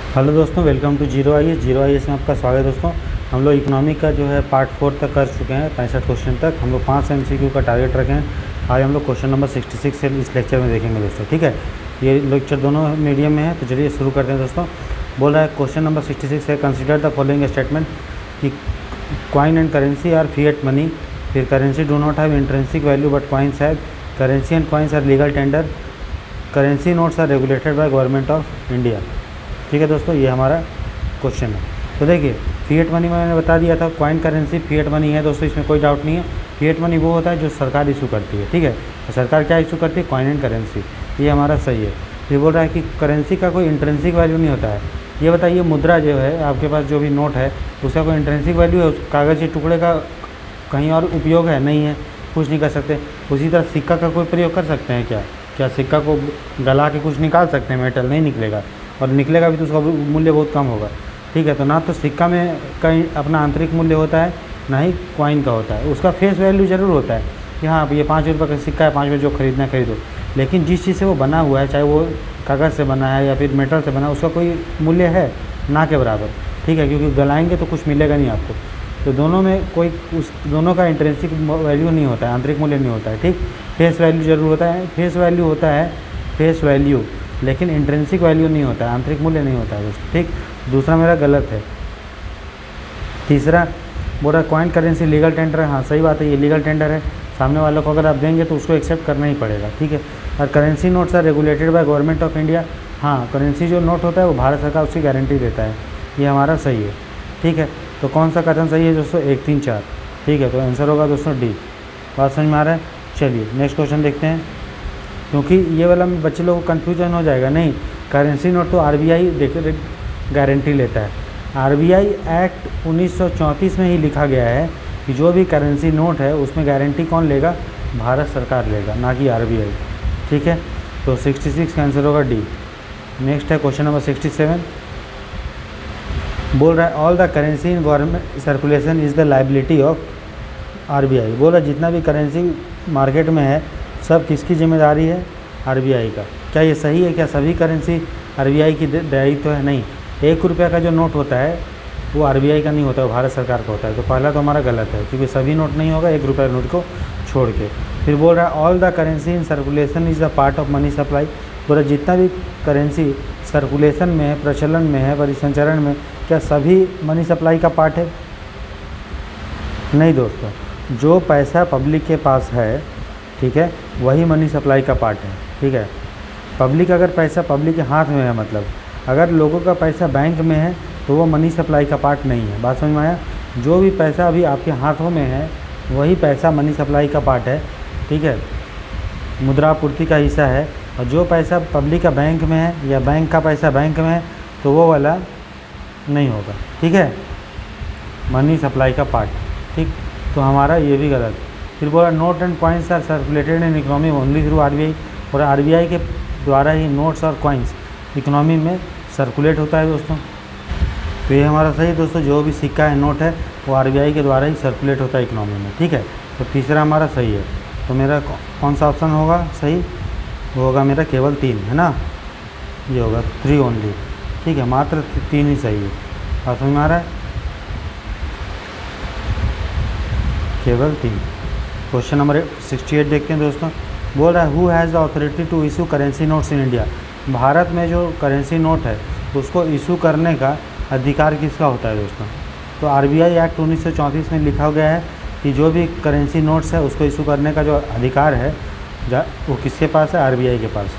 Hello दोस्तों, welcome to zero I S में आपका स्वागत है। दोस्तों, हम लोग इकोनॉमी का जो है पार्ट 4 तक कर चुके हैं। 65 क्वेश्चन तक हम लोग 5 MCQ का टारगेट रखे हैं। आज हम लोग क्वेश्चन नंबर 66 से इस लेक्चर में देखेंगे दोस्तों। ठीक है, ये लेक्चर दोनों मीडियम में है, तो चलिए शुरू करते हैं दोस्तों। बोल रहा है क्वेश्चन नंबर 66 है, कंसिडर द फॉलोइंग स्टेटमेंट कि coin and currency are fiat money, फिर currency do not have intrinsic value but coins have, currency and coins are legal tender, currency notes are regulated by government of India. ठीक है दोस्तों, ये हमारा question है। तो देखिए, फिएट मनी मैंने बता दिया था, कॉइन करेंसी फिएट मनी है दोस्तों, इसमें कोई डाउट नहीं है। फिएट मनी वो होता है जो सरकार इशू करती है। ठीक है, तो सरकार क्या इशू करती है? Coin and currency. ये हमारा सही है। फिर बोल रहा है कि करेंसी का कोई इंट्रिंसिक वैल्यू नहीं होता है। ये बताइए, मुद्रा जो है आपके पास जो भी नोट है उसका कोई इंट्रिंसिक वैल्यू है? उस कागज़ के टुकड़े का कहीं और उपयोग है? नहीं है, कुछ नहीं कर सकते। उसी तरह सिक्का का कोई प्रयोग कर सकते हैं क्या? क्या सिक्का को गला के कुछ निकाल सकते हैं? मेटल नहीं निकलेगा, और निकलेगा भी तो उसका मूल्य बहुत कम होगा। ठीक है, तो ना तो सिक्का में कहीं अपना आंतरिक मूल्य होता है, ना ही कॉइन का होता है। उसका फेस वैल्यू ज़रूर होता है कि हाँ, ये 5 रुपये का सिक्का है, 5 रुपये जो खरीदना है खरीदो। लेकिन जिस चीज़ से वो बना हुआ है, चाहे वो कागज़ से बना है या फिर मेटल से बना है, उसका कोई मूल्य है ना के बराबर। ठीक है, क्योंकि गलाएंगे तो कुछ मिलेगा नहीं आपको। तो दोनों में कोई उस दोनों का इंट्रिंसिक वैल्यू नहीं होता है, आंतरिक मूल्य नहीं होता है। ठीक, फेस वैल्यू ज़रूर होता है, फेस वैल्यू होता है, फेस वैल्यू, लेकिन इंट्रिंसिक वैल्यू नहीं होता है, आंतरिक मूल्य नहीं होता है दोस्तों। ठीक, दूसरा मेरा गलत है। तीसरा बोल रहा कॉइन करेंसी लीगल टेंडर है। हाँ, सही बात है, ये लीगल टेंडर है। सामने वालों को अगर आप देंगे तो उसको एक्सेप्ट करना ही पड़ेगा। ठीक है, और currency notes are regulated by government of India. हाँ, करेंसी जो नोट होता है वो भारत सरकार उसकी गारंटी देता है। ये हमारा सही है। ठीक है, तो कौन सा कथन सही है दोस्तों? 1, 3, 4। ठीक है, तो आंसर होगा दोस्तों डी। बात समझ में आ रहा है? चलिए नेक्स्ट क्वेश्चन देखते हैं, क्योंकि ये वाला बच्चे लोगों को कन्फ्यूजन हो जाएगा। नहीं, करेंसी नोट तो आरबीआई गारंटी लेता है। आरबीआई एक्ट 1934 में ही लिखा गया है कि जो भी करेंसी नोट है उसमें गारंटी कौन लेगा? भारत सरकार लेगा, ना कि आरबीआई। ठीक है, तो 66 का आंसर होगा डी। नेक्स्ट है क्वेश्चन नंबर 67। बोल रहा है all the currency in government circulation is the liability of RBI. बोल रहा है जितना भी करेंसी मार्केट में है सब किसकी जिम्मेदारी है? आरबीआई का। क्या ये सही है? क्या सभी करेंसी आरबीआई की दायित्व है? नहीं, 1 रुपये का जो नोट होता है वो आरबीआई का नहीं होता है, वो भारत सरकार का होता है। तो पहला तो हमारा गलत है, क्योंकि सभी नोट नहीं होगा 1 रुपये नोट को छोड़ के। फिर बोल रहा है all the currency in circulation is the part of money supply. बोल रहा जितना भी करेंसी सर्कुलेशन में है, प्रचलन में है, परिसंचरण में, क्या सभी मनी सप्लाई का पार्ट है? नहीं दोस्तों, जो पैसा पब्लिक के पास है, ठीक है, वही मनी सप्लाई का पार्ट है। ठीक है, पब्लिक अगर पैसा पब्लिक के हाथ में है, मतलब अगर लोगों का पैसा बैंक में है तो वो मनी सप्लाई का पार्ट नहीं है। बात समझ में आया? जो भी पैसा अभी आपके हाथों में है वही पैसा मनी सप्लाई का पार्ट है। ठीक है, मुद्रापूर्ति का हिस्सा है। और जो पैसा पब्लिक का बैंक में है या बैंक का पैसा बैंक में है तो वो वाला नहीं होगा। ठीक है, मनी सप्लाई का पार्ट। ठीक, तो हमारा ये भी गलत। फिर बोला note and coins are circulated in economy only through RBI. और आरबीआई के द्वारा ही नोट्स और कॉइन्स इकोनॉमी में सर्कुलेट होता है दोस्तों। तो ये हमारा सही दोस्तों, जो भी सिक्का है, नोट है, वो आरबीआई के द्वारा ही सर्कुलेट होता है इकोनॉमी में। ठीक है, तो तीसरा हमारा सही है। तो मेरा कौन सा ऑप्शन होगा सही? वो होगा मेरा केवल 3, है ना, ये होगा 3 ओनली। ठीक है, मात्र 3 ही सही है। और समझ में आ रहा है? केवल 3। क्वेश्चन नंबर 68 देखते हैं दोस्तों। बोल रहा है who has the authority to issue currency notes in India. Bharat में जो करेंसी नोट है उसको इशू करने का अधिकार किसका होता है दोस्तों? तो आरबीआई एक्ट 1934 में लिखा गया है कि जो भी करेंसी नोट्स है उसको इशू करने का जो अधिकार है वो किसके पास है? आरबीआई के पास।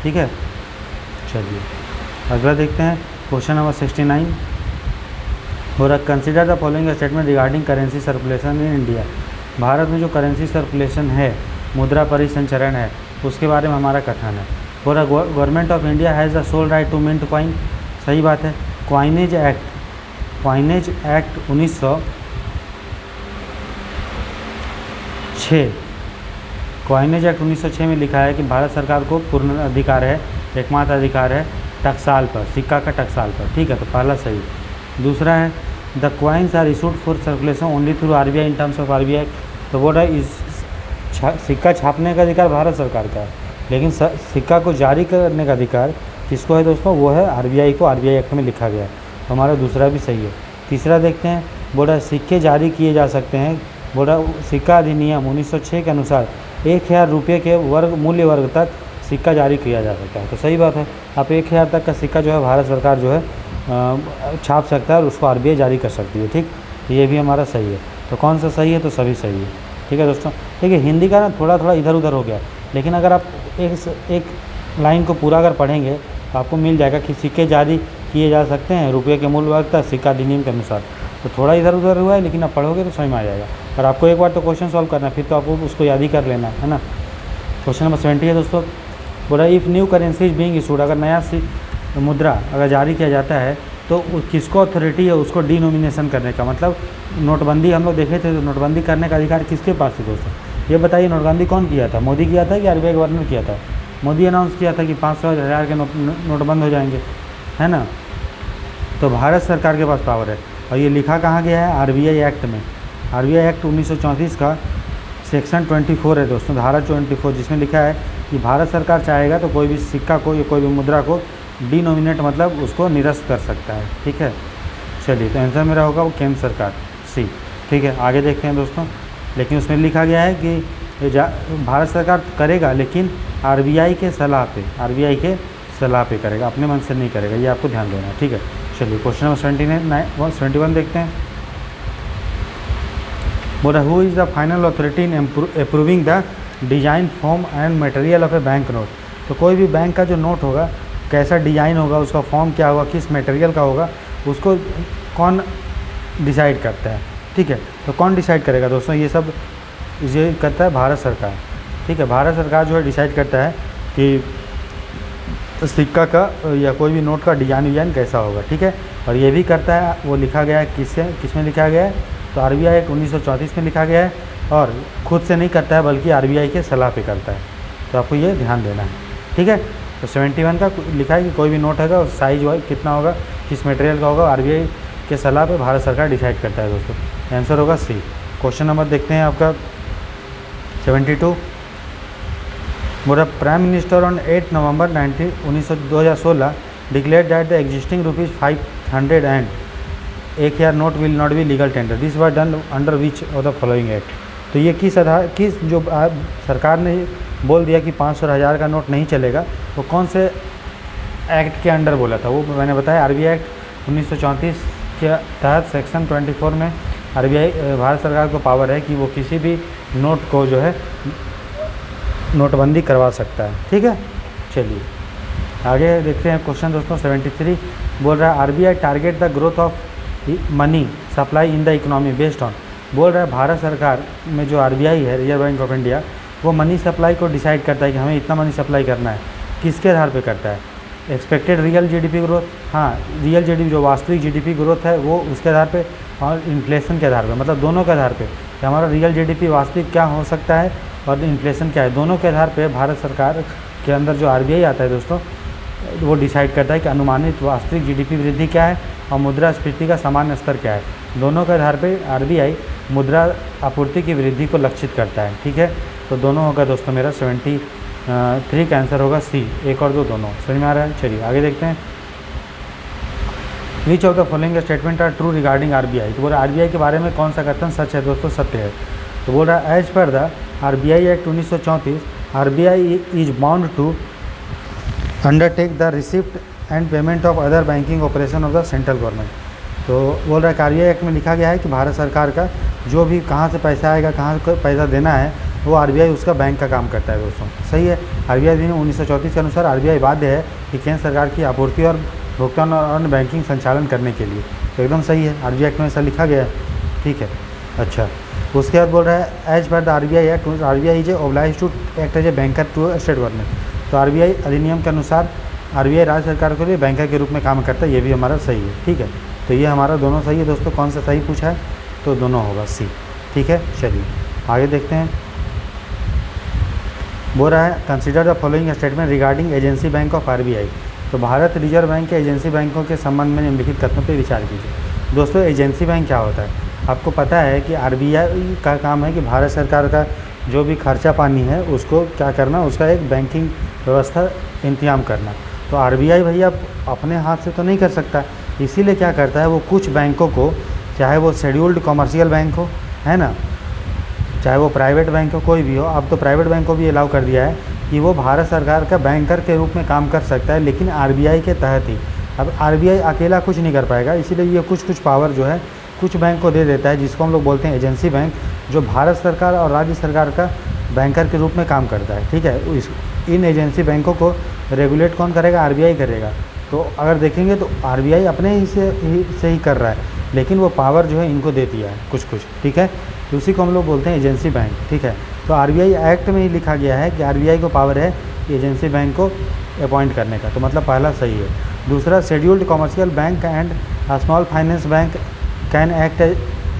ठीक है, चलिए अगला देखते हैं क्वेश्चन नंबर 69। हो रहा consider the following statement regarding currency circulation in India. Bharat में जो करेंसी सर्कुलेशन है, मुद्रा परिसंचरण है, उसके बारे में हमारा कथन है। हो रहा government of India has the sole right to mint coin. सही बात है। कॉइनेज एक्ट 1906 कॉइनेज एक्ट 1906 में लिखा है कि भारत सरकार को पूर्ण अधिकार है, एकमात्र अधिकार है टकसाल पर, सिक्का का टकसाल पर। ठीक है, तो पहला सही। दूसरा है the coins are issued for circulation only through RBI in terms of RBI. तो बोल रहा है इस सिक्का छापने का अधिकार भारत सरकार का है, लेकिन सिक्का को जारी करने का अधिकार किसको है दोस्तों, वो है आरबीआई को, आरबीआई एक्ट में लिखा गया है। तो हमारा दूसरा भी सही है। तीसरा देखते हैं, बोल रहा है सिक्के जारी किए जा सकते हैं। बोल रहा सिक्का अधिनियम 1906 के अनुसार 1000 रुपये के मूल्य वर्ग तक सिक्का जारी किया जा सकता है। तो सही बात है, आप 1000 तक का सिक्का जो है भारत सरकार जो है छाप सकता है और उसको आरबीआई जारी कर सकती है। ठीक, ये भी हमारा सही है। तो कौन सा सही है, तो सभी सही है। ठीक है दोस्तों, देखिए हिंदी का ना थोड़ा थोड़ा इधर उधर हो गया, लेकिन अगर आप एक लाइन को पूरा अगर पढ़ेंगे तो आपको मिल जाएगा कि सिक्के जारी किए जा सकते हैं रुपये के मूल्य वर्ग तक सिक्का अधिनियम के अनुसार। तो थोड़ा इधर उधर हुआ है, लेकिन आप पढ़ोगे तो समझ में आ जाएगा। और आपको एक बार तो क्वेश्चन सॉल्व करना है, फिर तो आपको उसको याद ही कर लेना है ना। क्वेश्चन नंबर 70 है दोस्तों, बोला if new currency is being issued, अगर नया मुद्रा अगर जारी किया जाता है तो किसको अथॉरिटी है उसको डिनोमिनेशन करने का। मतलब नोटबंदी हम लोग देखे थे, तो नोटबंदी करने का अधिकार किसके पास है दोस्तों, ये बताइए। नोटबंदी कौन किया था, मोदी किया था कि आरबीआई गवर्नर किया था? मोदी अनाउंस किया था कि 500 1000 के नोट बंद हो जाएंगे, है ना। तो भारत सरकार के पास पावर है, और ये लिखा कहाँ गया है, आरबीआई एक्ट में। आरबीआई एक्ट 1934 का सेक्शन 24 है दोस्तों, धारा 24, जिसमें लिखा है कि भारत सरकार चाहेगा तो कोई भी सिक्का को या कोई भी मुद्रा को डिनोमिनेट मतलब उसको निरस्त कर सकता है। ठीक है, चलिए तो आंसर मेरा होगा वो केंद्र सरकार, सी। ठीक है, आगे देखते हैं दोस्तों। लेकिन उसमें लिखा गया है कि भारत सरकार करेगा, लेकिन आरबीआई के सलाह पे, आरबीआई के सलाह पे करेगा, अपने मन से नहीं करेगा, ये आपको ध्यान देना है। ठीक है, चलिए क्वेश्चन नंबर 71 देखते हैं। बोला who is the final authority in approving the design form and material of A bank note. तो कोई भी बैंक का जो नोट होगा, कैसा डिज़ाइन होगा, उसका फॉर्म क्या होगा, किस मटेरियल का होगा, उसको कौन डिसाइड करता है। ठीक है, तो कौन डिसाइड करेगा दोस्तों, ये सब ये करता है भारत सरकार। ठीक है, भारत सरकार जो है डिसाइड करता है कि सिक्का का या कोई भी नोट का डिज़ाइन कैसा होगा। ठीक है, और ये भी करता है, वो लिखा गया है किसमें लिखा गया है, तो आरबीआई एक्ट 1934 में लिखा गया है। और खुद से नहीं करता है, बल्कि आरबीआई के सलाह पे करता है। तो आपको ये ध्यान देना है। ठीक है, तो 71 का लिखा है कि कोई भी नोट है साइज कितना होगा, किस मटेरियल का होगा, आरबीआई के सलाह पे भारत सरकार डिसाइड करता है दोस्तों। आंसर होगा सी। क्वेश्चन नंबर देखते हैं आपका 72। बोला prime minister on 8 November 2016 declare that the existing ₹500 and 1000 note will not be legal tender, this was done under which of the following act. तो ये किस जो सरकार ने बोल दिया कि 500 और 1000 का नोट नहीं चलेगा, तो कौन से एक्ट के अंडर बोला था, वो मैंने बताया आरबीआई एक्ट 1934 के तहत सेक्शन 24 में आरबीआई भारत सरकार को पावर है कि वो किसी भी नोट को जो है नोटबंदी करवा सकता है। ठीक है, चलिए आगे देखते हैं क्वेश्चन दोस्तों 73। बोल रहा है RBI target the growth of money supply in the economy based on. बोल रहा है भारत सरकार में जो आरबीआई है, रिजर्व बैंक ऑफ इंडिया, वो मनी सप्लाई को डिसाइड करता है कि हमें इतना मनी सप्लाई करना है। किसके आधार पे करता है, एक्सपेक्टेड रियल जीडीपी ग्रोथ, हाँ रियल जीडीपी जो वास्तविक जीडीपी ग्रोथ है वो उसके आधार पे, और इन्फ्लेशन के आधार पे, मतलब दोनों के आधार पे कि हमारा रियल जीडीपी वास्तविक क्या हो सकता है और इन्फ्लेशन क्या है, दोनों के आधार पे भारत सरकार के अंदर जो आरबीआई आता है दोस्तों, वो डिसाइड करता है कि अनुमानित वास्तविक जीडीपी वृद्धि क्या है और मुद्रास्फीति का सामान्य स्तर क्या है। दोनों के आधार पे आरबीआई मुद्रा आपूर्ति की वृद्धि को लक्षित करता है। ठीक है, तो दोनों होगा दोस्तों मेरा 73 का आंसर होगा सी। एक और दो दोनों समझ में आ रहा है। चलिए आगे देखते हैं। Which of the following statement are true regarding RBI. तो बोल रहा आरबीआई के बारे में कौन सा कथन सच है दोस्तों, सत्य है। तो बोल रहा है as per the RBI act 1934 RBI is bound to undertake the receipt and payment of other banking operation of the central government. तो बोल रहा है आरबीआई एक्ट में लिखा गया है कि भारत सरकार का जो भी कहाँ से पैसा आएगा, कहाँ से पैसा देना है, वो आरबीआई उसका बैंक का काम करता है दोस्तों। सही है, आरबीआई अधिनियम 1934 के अनुसार आरबीआई बाध्य है कि केंद्र सरकार की आपूर्ति और भुगतान और अन्य बैंकिंग संचालन करने के लिए। तो एकदम सही है, आरबीआई एक्ट में ऐसा लिखा गया है। ठीक है, अच्छा उसके बाद बोल रहा है as per the RBI act RBI is oblige to act as a banker to state government. तो आरबीआई अधिनियम के अनुसार आरबीआई राज्य सरकार के लिए बैंकर के रूप में काम करता है, ये भी हमारा सही है। ठीक है, तो ये हमारा दोनों सही है दोस्तों। कौन सा सही पूछा है, तो दोनों होगा सी। ठीक है, चलिए आगे देखते हैं। बोल रहा है consider the following statement regarding agency bank of RBI. तो भारत रिजर्व बैंक के एजेंसी बैंकों के संबंध में निम्नलिखित कथनों पर विचार कीजिए। दोस्तों एजेंसी बैंक क्या होता है, आपको पता है कि आरबीआई का काम है कि भारत सरकार का जो भी खर्चा पानी है उसको क्या करना, उसका एक बैंकिंग व्यवस्था इंतजाम करना। तो आरबीआई भैया अपने हाथ से तो नहीं कर सकता, इसीलिए क्या करता है वो कुछ बैंकों को, चाहे वो शेड्यूल्ड कॉमर्शियल बैंक हो, है ना, चाहे वो प्राइवेट बैंक हो, कोई भी हो, अब तो प्राइवेट बैंक को भी अलाउ कर दिया है कि वो भारत सरकार का बैंकर के रूप में काम कर सकता है, लेकिन आरबीआई के तहत ही। अब आरबीआई अकेला कुछ नहीं कर पाएगा, इसीलिए ये कुछ पावर जो है कुछ बैंक को दे देता है, जिसको हम लोग बोलते हैं एजेंसी बैंक, जो भारत सरकार और राज्य सरकार का बैंकर के रूप में काम करता है। ठीक है, इन एजेंसी बैंकों को रेगुलेट कौन करेगा? आरबीआई करेगा। तो अगर देखेंगे तो आरबीआई अपने से ही कर रहा है, लेकिन वो पावर जो है इनको दे दिया है कुछ। ठीक है, तो उसी को हम लोग बोलते हैं एजेंसी बैंक। ठीक है, तो आरबीआई एक्ट में ही लिखा गया है कि आरबीआई को पावर है एजेंसी बैंक को अपॉइंट करने का, तो मतलब पहला सही है। दूसरा, scheduled commercial bank and small finance bank can act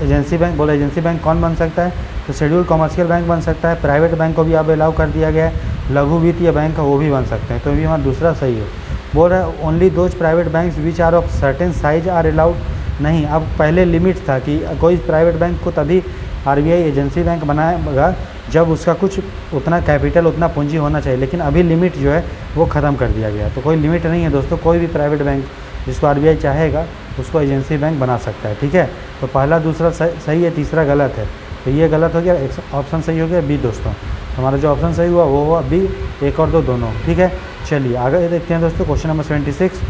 agency bank. बोला एजेंसी बैंक कौन बन सकता है? तो शेड्यूल्ड कॉमर्शियल बैंक बन सकता है, प्राइवेट बैंक को भी अब अलाउ कर दिया गया है, लघु वित्तीय बैंक वो भी बन सकते हैं, तो ये हमारा दूसरा सही है। बोल रहा है only those private banks which are of certain size are allowed. नहीं, अब पहले लिमिट था कि कोई प्राइवेट बैंक को तभी आरबीआई एजेंसी बैंक बनाएगा जब उसका कुछ उतना कैपिटल, उतना पूंजी होना चाहिए, लेकिन अभी लिमिट जो है वो ख़त्म कर दिया गया। तो कोई लिमिट नहीं है दोस्तों, कोई भी प्राइवेट बैंक जिसको आरबीआई चाहेगा उसको एजेंसी बैंक बना सकता है। ठीक है, तो पहला दूसरा सही है, तीसरा गलत है, तो ये गलत हो गया, ऑप्शन सही हो गया बी दोस्तों। हमारा जो ऑप्शन सही हुआ वो हुआ बी, 1 और 2 दोनों। ठीक है, चलिए आगे देखते हैं दोस्तों। क्वेश्चन नंबर 76,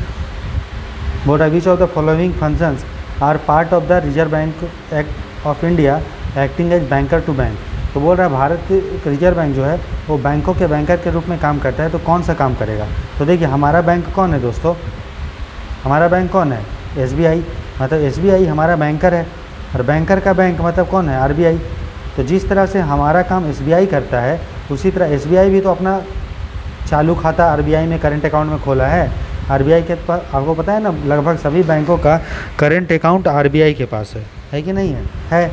बोल रहा है which of the following functions are part of the Reserve Bank act of India acting as banker to bank. तो बोल रहा है भारत के रिजर्व बैंक जो है वो बैंकों के बैंकर के रूप में काम करता है, तो कौन सा काम करेगा? तो देखिए हमारा बैंक कौन है दोस्तों? हमारा बैंक कौन है? एसबीआई, मतलब एसबीआई हमारा बैंकर है, और बैंकर का बैंक मतलब कौन है? आरबीआई। तो जिस तरह से हमारा काम एसबीआई करता है, उसी तरह एसबीआई भी तो अपना चालू खाता आरबीआई में करंट अकाउंट में खोला है। आरबीआई के पास, आपको पता है ना, लगभग सभी बैंकों का करंट अकाउंट आरबीआई के पास है कि नहीं है?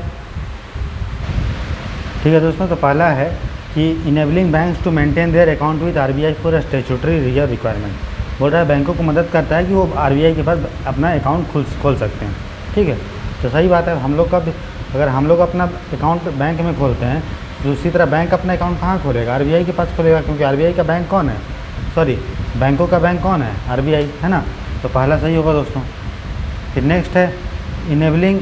ठीक है दोस्तों, तो पहला है कि enabling banks to maintain their account with RBI for statutory reserve requirement. बोल रहा है बैंकों को मदद करता है कि वो आरबीआई के पास अपना अकाउंट खोल सकते हैं। ठीक है, तो सही बात है। हम लोग का अगर हम लोग अपना अकाउंट बैंक में खोलते हैं, तो उसी तरह बैंक अपना अकाउंट कहाँ खोलेगा? आरबीआई के पास खोलेगा, क्योंकि आरबीआई का बैंक कौन है? सॉरी, बैंकों का बैंक कौन है? आरबीआई, है ना। तो पहला सही होगा दोस्तों। फिर नेक्स्ट है इनेबलिंग,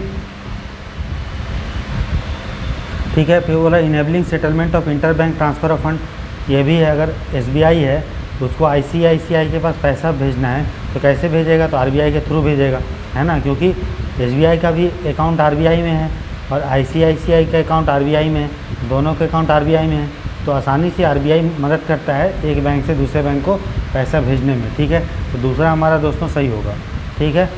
ठीक है, फिर बोला enabling settlement of inter bank transfer of fund. ये भी है, अगर एसबीआई है तो उसको आईसीआईसीआई के पास पैसा भेजना है तो कैसे भेजेगा? तो आरबीआई के थ्रू भेजेगा, है ना, क्योंकि एसबीआई का भी अकाउंट आरबीआई में है और आईसीआईसीआई का अकाउंट आरबीआई में है, दोनों के अकाउंट आरबीआई में है, तो आसानी से आरबीआई मदद करता है एक बैंक से दूसरे बैंक को पैसा भेजने में। ठीक है, तो दूसरा हमारा दोस्तों सही होगा। ठीक है,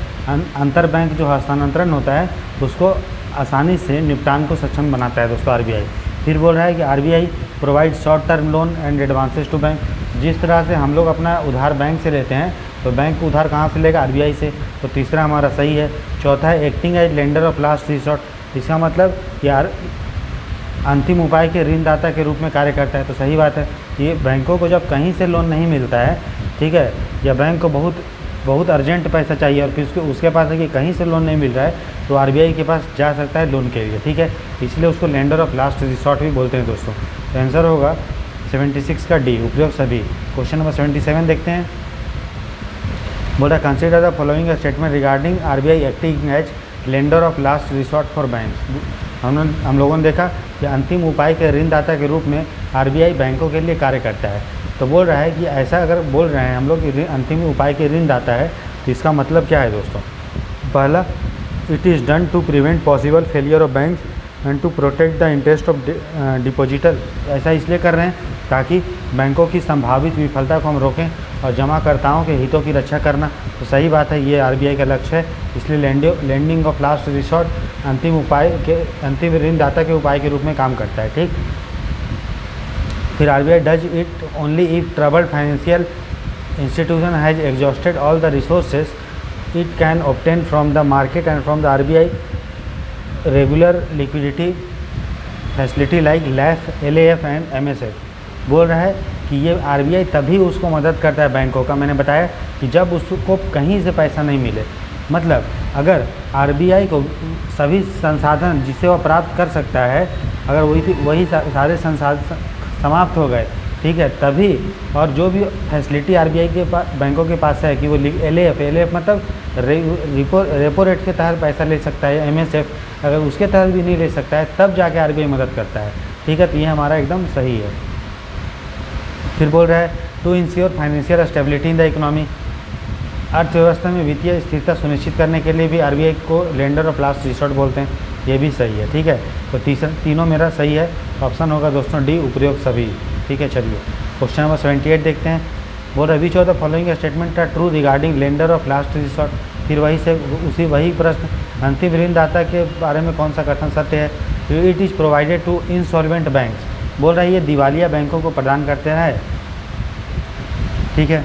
अंतर बैंक जो हस्तांतरण होता है उसको आसानी से निपटान को सक्षम बनाता है दोस्तों आरबीआई। फिर बोल रहा है कि RBI provide short term loan and advances to bank. जिस तरह से हम लोग अपना उधार बैंक से लेते हैं, तो बैंक उधार कहाँ से लेगा? आरबीआई से, तो तीसरा हमारा सही है। चौथा है acting as lender of last resort. इसका मतलब यार अंतिम उपाय के ऋणदाता के रूप में कार्य करता है, तो सही बात है। ये बैंकों को जब कहीं से लोन नहीं मिलता है, ठीक है, या बैंक को बहुत अर्जेंट पैसा चाहिए और फिर उसके पास है कि कहीं से लोन नहीं मिल रहा है, तो आरबीआई के पास जा सकता है लोन के लिए। ठीक है, इसलिए उसको लेंडर ऑफ लास्ट रिसोर्ट भी बोलते हैं दोस्तों। तो आंसर होगा 76 का डी, उपयोग सभी। क्वेश्चन नंबर 77 देखते हैं। बोला consider the following statement regarding RBI acting as lender of last resort for banks. हम लोगों ने देखा कि अंतिम उपाय के ऋणदाता के रूप में आरबीआई बैंकों के लिए कार्य करता है। तो बोल रहा है कि ऐसा अगर बोल रहे हैं हम लोग कि अंतिम उपाय के ऋणदाता है, तो इसका मतलब क्या है दोस्तों? पहला, it is done to prevent possible failure of banks and to protect the interest of depositor. ऐसा इसलिए कर रहे हैं ताकि बैंकों की संभावित विफलता को हम रोकें और जमाकर्ताओं के हितों की रक्षा करना। तो सही बात है, ये आरबीआई का लक्ष्य है, इसलिए लेंडिंग ऑफ लास्ट रिसोर्ट अंतिम ऋणदाता के उपाय के रूप में काम करता है। ठीक, फिर RBI does it only if troubled financial institution has exhausted all the resources it can obtain from the market and from the RBI regular liquidity facility like LAF, LAF and MSF. बोल रहा है कि ये RBI तभी उसको मदद करता है बैंकों का, मैंने बताया कि जब उसको कहीं से पैसा नहीं मिले। मतलब अगर आरबीआई को सभी संसाधन जिससे वह प्राप्त कर सकता है, अगर वही सारे संसाधन समाप्त हो गए, ठीक है, तभी। और जो भी फैसिलिटी आरबीआई के पास, बैंकों के पास है कि वो एलएएफ मतलब रेपो रेट के तहत पैसा ले सकता है, एमएसएफ अगर उसके तहत भी नहीं ले सकता है तब जाके आरबीआई मदद करता है। ठीक है, तो ये हमारा एकदम सही है। फिर बोल रहा है to ensure financial stability in the economy, अर्थव्यवस्था में वित्तीय स्थिरता सुनिश्चित करने के लिए भी आरबीआई को लेंडर ऑफ लास्ट रिसोर्ट बोलते हैं, ये भी सही है। ठीक है, तो तीनों मेरा सही है। ऑप्शन होगा दोस्तों डी, उपयुक्त सभी। ठीक है, चलिए क्वेश्चन नंबर 78 देखते हैं। बोल रहे which of the following statement are true regarding lender of last resort. फिर वही प्रश्न, अंतिम ऋणदाता के बारे में कौन सा कथन सत्य है। It is provided to insolvent banks, बोल रहा है ये दिवालिया बैंकों को प्रदान करते हैं। ठीक है,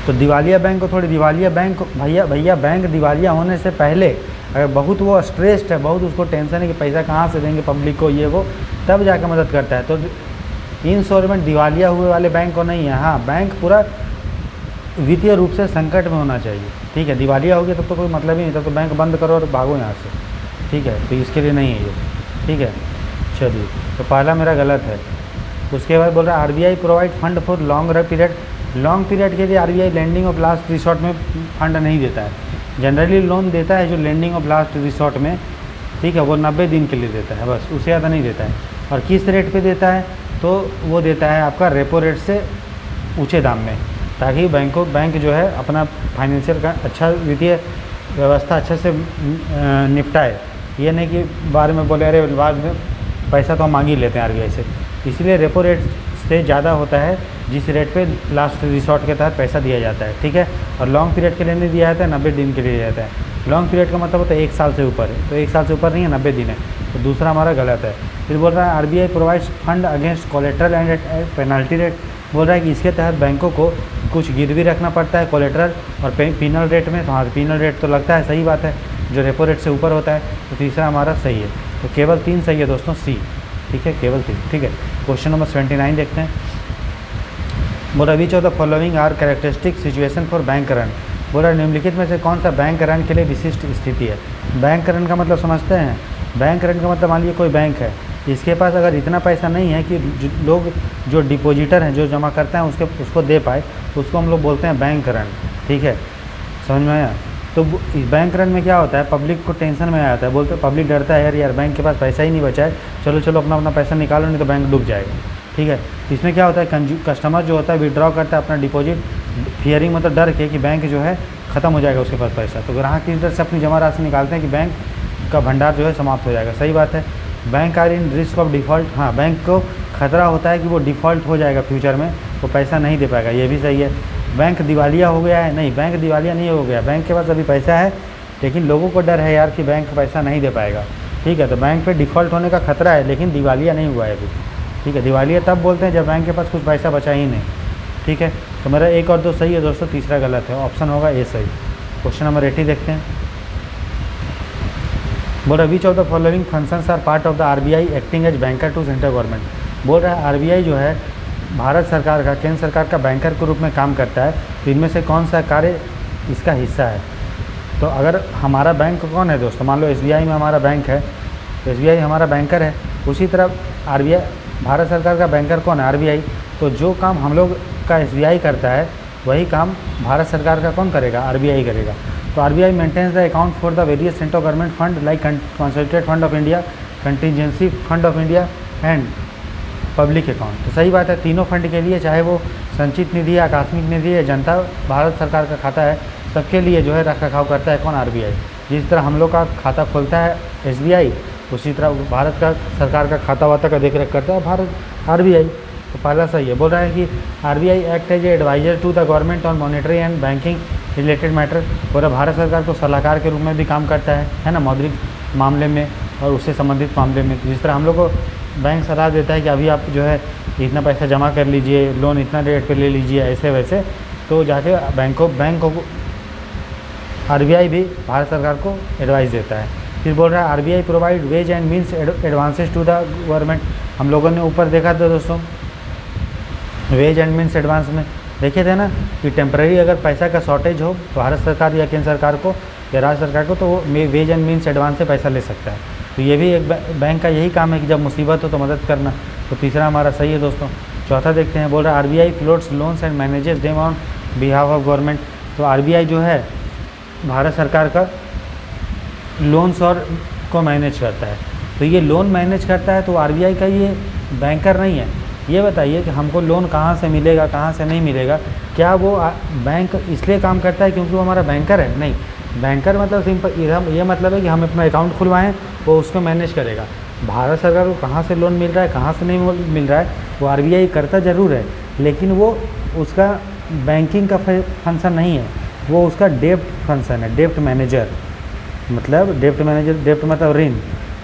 तो दिवालिया बैंक को दिवालिया बैंक भैया बैंक दिवालिया होने से पहले अगर बहुत वो स्ट्रेस्ड है, बहुत उसको टेंशन है कि पैसा कहाँ से देंगे पब्लिक को, ये वो, तब जाकर मदद करता है। तो इंसॉल्वेंट दिवालिया हुए वाले बैंक को नहीं है। हाँ, बैंक पूरा वित्तीय रूप से संकट में होना चाहिए। ठीक है, दिवालिया हो गया तब तो कोई मतलब ही नहीं, तब तो बैंक बंद करो और भागो यहाँ से। ठीक है, तो इसके लिए नहीं है ये। ठीक है, चलिए, तो पहला मेरा गलत है। उसके बाद बोल रहा है RBI provide fund for long period. Long period के लिए RBI lending of last resort में फंड नहीं देता है। जनरली लोन देता है जो लैंडिंग ऑफ लास्ट रिसोर्ट में, ठीक है, वो 90 दिन के लिए देता है, बस, उससे ज़्यादा नहीं देता है। और किस रेट पे देता है, तो वो देता है आपका रेपो रेट से ऊँचे दाम में, ताकि बैंक जो है अपना फाइनेंशियल का अच्छा वित्तीय व्यवस्था अच्छे से निपटाए। ये नहीं कि बारे में बोले अरे बाद में पैसा तो हम मांग ही लेते हैं आरबीआई से। इसलिए रेपो रेट से ज़्यादा होता है जिस रेट पे लास्ट रिसोर्ट के तहत पैसा दिया जाता है। ठीक है, और लॉन्ग पीरियड के लिए नहीं दिया जाता है, 90 दिन के लिए दिया जाता है। लॉन्ग पीरियड का मतलब होता है 1 साल से ऊपर है, तो 1 साल से ऊपर नहीं है, 90 दिन है। तो दूसरा हमारा गलत है। फिर बोल रहा है RBI provides fund against collateral and penalty rate. बोल रहा है कि इसके तहत बैंकों को कुछ गिरवी रखना पड़ता है कोलेट्रल और पिनल रेट में। तो हाँ, पिनल रेट तो लगता है, सही बात है, जो रेपो रेट से ऊपर होता है। तो तीसरा हमारा सही है। तो केवल 3 सही है दोस्तों, सी। ठीक है, केवल 3। ठीक है, क्वेश्चन नंबर 79 देखते हैं। बोल रहा which of the following are characteristic situation for bank run. बोल रहा निम्नलिखित में से कौन सा बैंक रन के लिए विशिष्ट स्थिति है। बैंक रन का मतलब समझते हैं। बैंक रन का मतलब मान लीजिए कोई बैंक है, इसके पास अगर इतना पैसा नहीं है कि लोग जो डिपॉजिटर हैं, जो जमा करते हैं, उसको दे पाए, उसको हम लोग बोलते हैं बैंक रन। ठीक है, समझ में आया। तो इस बैंक रन में क्या होता है, पब्लिक को टेंशन में आ जाता है, बोलते पब्लिक डरता है यार बैंक के पास पैसा ही नहीं बचा है, चलो अपना पैसा निकालो नहीं तो बैंक डूब जाएगा। ठीक है, इसमें क्या होता है, कस्टमर जो होता है विड्रॉ करता है अपना डिपॉजिट, फियरिंग मतलब डर के कि बैंक जो है ख़त्म हो जाएगा उसके पास पैसा। तो ग्राहक की तरफ से अपनी जमा राशि निकालते हैं कि बैंक का भंडार जो है समाप्त हो जाएगा। सही बात है। Bank are in risk of default. हाँ, बैंक को खतरा होता है कि वो डिफ़ॉल्ट हो जाएगा फ्यूचर में, वो पैसा नहीं दे पाएगा, ये भी सही है। बैंक दिवालिया हो गया है, नहीं, बैंक दिवालिया नहीं हो गया, बैंक के पास अभी पैसा है, लेकिन लोगों को डर है यार कि बैंक पैसा नहीं दे पाएगा। ठीक है, तो बैंक पे डिफ़ॉल्ट होने का खतरा है, लेकिन दिवालिया नहीं हुआ है अभी। ठीक है, दिवालिया तब बोलते हैं जब बैंक के पास कुछ पैसा बचा ही नहीं। ठीक है, तो मेरा 1 और 2 सही है दोस्तों, तीसरा गलत है, ऑप्शन होगा ए सही। क्वेश्चन नंबर 80 देखते हैं। बोल रहा which of the following functions are part of the RBI acting as banker to central government. बोल रहा है आरबीआई जो है भारत सरकार का, केंद्र सरकार का बैंकर के रूप में काम करता है, तो इनमें से कौन सा कार्य इसका हिस्सा है। तो अगर हमारा बैंक कौन है दोस्तों, मान लो एसबीआई में हमारा बैंक है, तो एसबीआई हमारा बैंकर है। उसी तरह आरबीआई, भारत सरकार का बैंकर कौन है, आरबीआई। तो जो काम हम लोग का एसबीआई करता है वही काम भारत सरकार का कौन करेगा, आरबीआई करेगा। तो RBI maintains the account for the various central government fund like consolidated fund of India, contingency fund of India and public account. तो सही बात है, तीनों फंड के लिए, चाहे वो संचित निधि, आकस्मिक निधि या जनता भारत सरकार का खाता है, सबके लिए जो है रख रखाव करता है कौन, आरबीआई। जिस तरह हम लोग का खाता खोलता है एसबीआई, उसी तरह भारत का सरकार का खाता वाता का देख रेख करता है भारत आरबीआई। तो पहला सही है। बोल रहा है कि RBI act as adviser to the government on monetary and banking related matter. बोल रहा भारत सरकार को सलाहकार के रूप में भी काम करता है ना, मौद्रिक मामले में और उससे संबंधित मामले में। जिस तरह हम लोग को बैंक सलाह देता है कि अभी आप जो है इतना पैसा जमा कर लीजिए, लोन इतना रेट पे ले लीजिए, ऐसे वैसे, तो जाके बैंकों को आरबीआई भी भारत सरकार को एडवाइस देता है। फिर बोल रहा है RBI provide ways and means advances to the government. हम लोगों ने ऊपर देखा था दोस्तों, वेज एंड मीन्स एडवांस में देखे थे ना कि टेम्पररी अगर पैसा का शॉर्टेज हो भारत सरकार या केंद्र सरकार को या राज्य सरकार को, तो वो वेज एंड मीन्स एडवांस से पैसा ले सकता है। तो ये भी एक बैंक का यही काम है कि जब मुसीबत हो तो मदद करना। तो तीसरा हमारा सही है दोस्तों। चौथा देखते हैं, बोल रहा है RBI floats loans and manages them on behalf of government. तो RBI जो है भारत सरकार का लोन्स और को मैनेज करता है। तो ये लोन मैनेज करता है तो RBI का ये बैंकर नहीं है। ये बताइए कि हमको लोन कहाँ से मिलेगा, कहाँ से नहीं मिलेगा। क्या वो बैंक इसलिए काम करता है क्योंकि वो हमारा बैंकर है? नहीं, बैंकर मतलब सिंपल ये मतलब है कि हम अपना अकाउंट खुलवाएं, वो उसको मैनेज करेगा। भारत सरकार को कहाँ से लोन मिल रहा है, कहाँ से नहीं मिल रहा है, वो RBI करता ज़रूर है, लेकिन वो उसका बैंकिंग का फंक्शन नहीं है, वो उसका डेप्ट फंक्शन है। डेप्ट मैनेजर मतलब डेप्ट मतलब ऋण।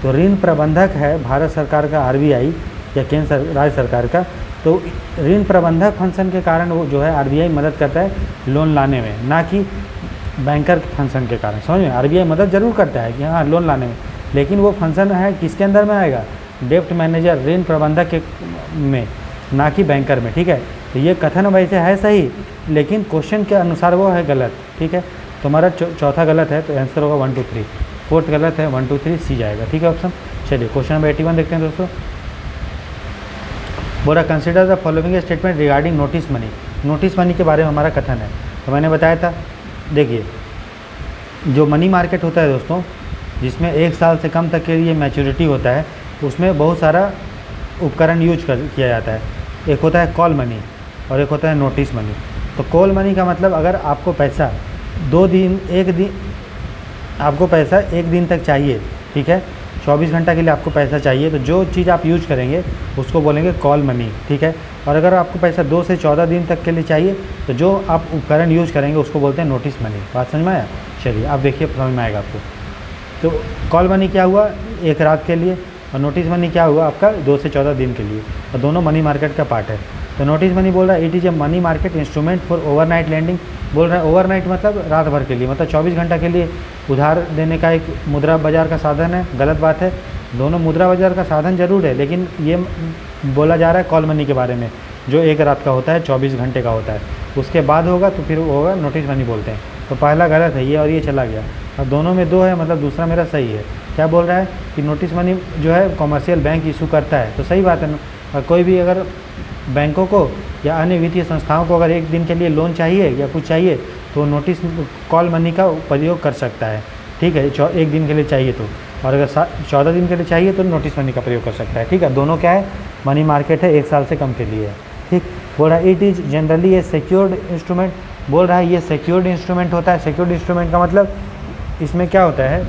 तो ऋण प्रबंधक है भारत सरकार का RBI या केंद्र राज्य सरकार का। तो ऋण प्रबंधक फंक्शन के कारण वो जो है RBI मदद करता है लोन लाने में, ना कि बैंकर फंक्शन के कारण। समझ में? RBI मदद ज़रूर करता है कि हाँ लोन लाने में, लेकिन वो फंक्शन है किसके अंदर में आएगा? डेप्ट मैनेजर, ऋण प्रबंधक के में, ना कि बैंकर में। ठीक है, तो ये कथन वैसे है सही, लेकिन क्वेश्चन के अनुसार वो है गलत। ठीक है, तो हमारा चौथा गलत है, तो आंसर होगा 1 2 3। फोर्थ गलत है, 1 2 3 सी जाएगा। ठीक है ऑप्शन। चलिए क्वेश्चन नंबर 81 देखते हैं दोस्तों। बोला consider the following statement regarding notice money. Notice money के बारे में हमारा कथन है। तो मैंने बताया था, देखिए जो मनी मार्केट होता है दोस्तों, जिसमें 1 साल से कम तक के लिए मैच्योरिटी होता है, उसमें बहुत सारा उपकरण यूज किया जाता है। एक होता है कॉल मनी और एक होता है नोटिस मनी। तो कॉल मनी का मतलब अगर आपको पैसा 1 दिन तक चाहिए, ठीक है, 24 घंटा के लिए आपको पैसा चाहिए, तो जो चीज़ आप यूज करेंगे उसको बोलेंगे कॉल मनी। ठीक है, और अगर आपको पैसा 2 से 14 दिन तक के लिए चाहिए, तो जो आप उपकरण यूज करेंगे उसको बोलते हैं नोटिस मनी। बात समझ में आया? चलिए आप देखिए, समझ में आएगा आपको। तो कॉल मनी क्या हुआ? 1 रात के लिए, और नोटिस मनी क्या हुआ आपका? 2 से 14 दिन के लिए, और दोनों मनी मार्केट का पार्ट है। तो नोटिस मनी बोल रहा है it is a money market instrument for overnight lending. बोल रहा है ओवरनाइट मतलब रात भर के लिए, मतलब 24 घंटा के लिए उधार देने का एक मुद्रा बाजार का साधन है। गलत बात है, दोनों मुद्रा बाजार का साधन जरूर है, लेकिन ये बोला जा रहा है कॉल मनी के बारे में, जो 1 रात का होता है, 24 घंटे का होता है। उसके बाद होगा तो फिर वो होगा नोटिस मनी बोलते हैं। तो पहला गलत है ये, और ये चला गया, और दोनों में 2 है, मतलब दूसरा मेरा सही है। क्या बोल रहा है कि नोटिस मनी जो है कॉमर्शियल बैंक इशू करता है, तो सही बात है। और कोई भी अगर बैंकों को या अन्य वित्तीय संस्थाओं को अगर 1 दिन के लिए लोन चाहिए या कुछ चाहिए, तो नोटिस कॉल मनी का प्रयोग कर सकता है। ठीक है, 1 दिन के लिए चाहिए तो, और अगर 14 दिन के लिए चाहिए तो नोटिस मनी का प्रयोग कर सकता है। ठीक है, दोनों क्या है? मनी मार्केट है, 1 साल से कम के लिए है। ठीक, बोल रहा है it is generally A secured instrument. बोल रहा है ये सिक्योर्ड इंस्ट्रूमेंट होता है। सिक्योर्ड इंस्ट्रूमेंट का मतलब इसमें क्या होता है?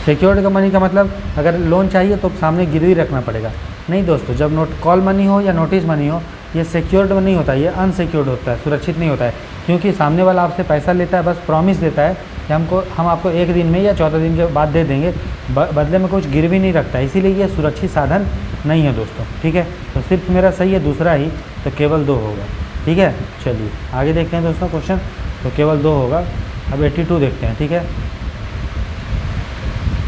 सिक्योर्ड मनी का मतलब अगर लोन चाहिए तो सामने गिरवी रखना पड़ेगा। नहीं दोस्तों, जब कॉल मनी हो या नोटिस मनी हो, ये सिक्योर्ड नहीं होता, ये अनसिक्योर्ड होता है, सुरक्षित नहीं होता है। क्योंकि सामने वाला आपसे पैसा लेता है, बस प्रॉमिस देता है कि हम आपको 1 दिन में या 14 दिन के बाद दे देंगे, बदले में कुछ गिरवी नहीं रखता है, इसीलिए ये सुरक्षित साधन नहीं है दोस्तों। ठीक है, तो सिर्फ मेरा सही है दूसरा ही, तो केवल 2 होगा। ठीक है, चलिए आगे देखते हैं दोस्तों क्वेश्चन। तो केवल 2 होगा। अब 82 देखते हैं। ठीक है,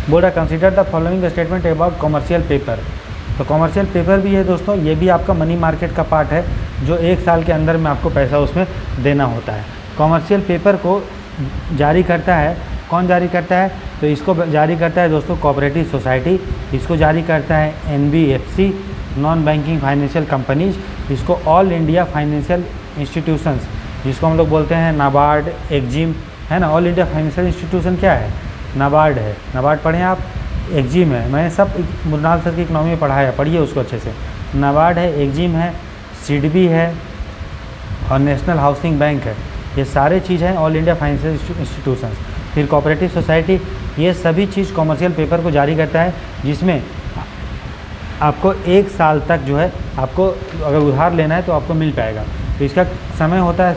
बोल रहा consider the following statement about commercial paper. तो कॉमर्शियल पेपर भी है दोस्तों, ये भी आपका मनी मार्केट का पार्ट है, जो 1 साल के अंदर में आपको पैसा उसमें देना होता है। कॉमर्शियल पेपर को जारी करता है कौन? जारी करता है तो इसको जारी करता है दोस्तों कोऑपरेटिव सोसाइटी, इसको जारी करता है NBFC, non banking financial companies, इसको ऑल इंडिया फाइनेंशियल इंस्टीट्यूशंस, जिसको हम लोग बोलते हैं नाबार्ड, एक्जिम, है ना। ऑल इंडिया फाइनेंशियल इंस्टीट्यूशन क्या है? नाबार्ड है। नाबार्ड पढ़ें आप, एक्जिम है, मैंने सब मुरनाल सर की इकोनॉमी में पढ़ाया, पढ़िए उसको अच्छे से। नाबार्ड है, एक्जिम है, सिडबी है, और नेशनल हाउसिंग बैंक है। ये सारे चीज़ हैं ऑल इंडिया फाइनेंशियल इंस्टीट्यूशंस। फिर कोऑपरेटिव सोसाइटी, ये सभी चीज़ कॉमर्शियल पेपर को जारी करता है, जिसमें आपको 1 साल तक जो है, आपको अगर उधार लेना है तो आपको मिल पाएगा। तो इसका समय होता है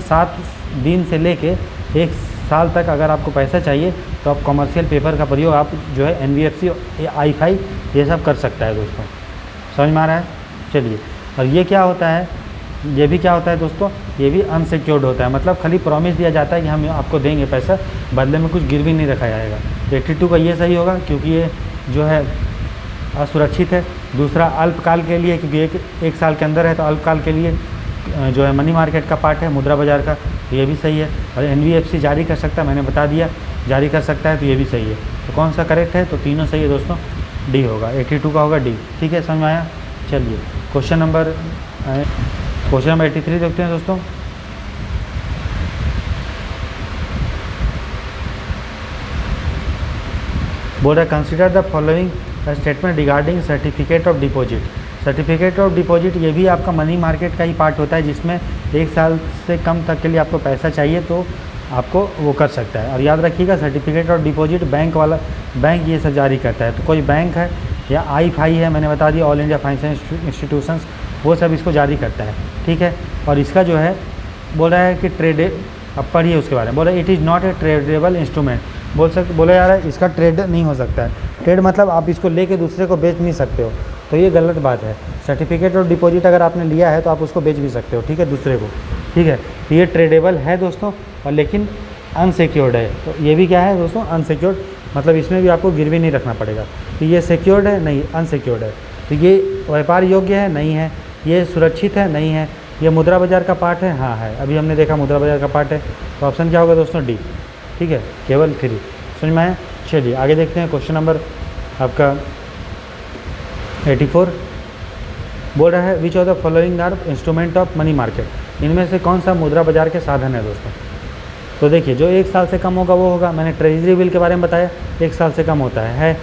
7 दिन से लेके 1 साल तक। अगर आपको पैसा चाहिए तो आप कॉमर्शियल पेपर का प्रयोग आप जो है NBFC, I5 ये सब कर सकता है दोस्तों। समझ में आ रहा है? चलिए, और ये क्या होता है? ये भी क्या होता है दोस्तों? ये भी अनसिक्योर्ड होता है, मतलब खाली प्रॉमिस दिया जाता है कि हम आपको देंगे पैसा, बदले में कुछ गिरवी नहीं रखा जाएगा। 82 का ये सही होगा, क्योंकि ये जो है असुरक्षित है। दूसरा अल्पकाल के लिए, क्योंकि एक साल के अंदर है, तो अल्पकाल के लिए जो है मनी मार्केट का पार्ट है, मुद्रा बाजार का, तो ये भी सही है। और NBFC जारी कर सकता है, मैंने बता दिया जारी कर सकता है, तो ये भी सही है। तो कौन सा करेक्ट है? तो तीनों सही है दोस्तों, डी होगा, 82 का होगा डी। ठीक है, समझ में आया? चलिए क्वेश्चन नंबर 83 देखते हैं दोस्तों। बोल रहा है consider the following statement regarding certificate of deposit. Certificate of deposit ये भी आपका मनी मार्केट का ही पार्ट होता है, जिसमें 1 साल से कम तक के लिए आपको पैसा चाहिए तो आपको वो कर सकता है। और याद रखिएगा सर्टिफिकेट ऑफ डिपॉजिट बैंक वाला, बैंक ये सब जारी करता है। तो कोई बैंक है या IFI है, मैंने बता दिया ऑल इंडिया फाइनेंशियल इंस्टीट्यूशंस, वो सब इसको जारी करता है। ठीक है, और इसका जो है बोल रहा है कि अब पढ़िए उसके बारे में। बोला it is not a tradable instrument. बोला जा रहा है इसका ट्रेड नहीं हो सकता है। ट्रेड मतलब आप इसको लेके दूसरे को बेच नहीं सकते हो, तो ये गलत बात है। सर्टिफिकेट ऑफ डिपॉजिट अगर आपने लिया है तो आप उसको बेच भी सकते हो, ठीक है, दूसरे को। ठीक है, तो ये ट्रेडेबल है दोस्तों, और लेकिन अनसिक्योर्ड है। तो ये भी क्या है दोस्तों? अनसिक्योर्ड, मतलब इसमें भी आपको गिरवी नहीं रखना पड़ेगा। तो ये सिक्योर्ड है? नहीं, अनसिक्योर्ड है। तो ये व्यापार योग्य है? नहीं है। ये सुरक्षित है? नहीं है। ये मुद्रा बाजार का पार्ट है? हाँ है, अभी हमने देखा मुद्रा बाजार का पार्ट है। तो ऑप्शन क्या होगा दोस्तों? डी। ठीक है, केवल 3 समझ में आया? चलिए आगे देखते हैं। क्वेश्चन नंबर आपका 84 बोल रहा है which of the following are instrument of money market. इनमें से कौन सा मुद्रा बाजार के साधन है दोस्तों? तो देखिए जो 1 साल से कम होगा वो होगा। मैंने ट्रेजरी बिल के बारे में बताया, 1 साल से कम होता है।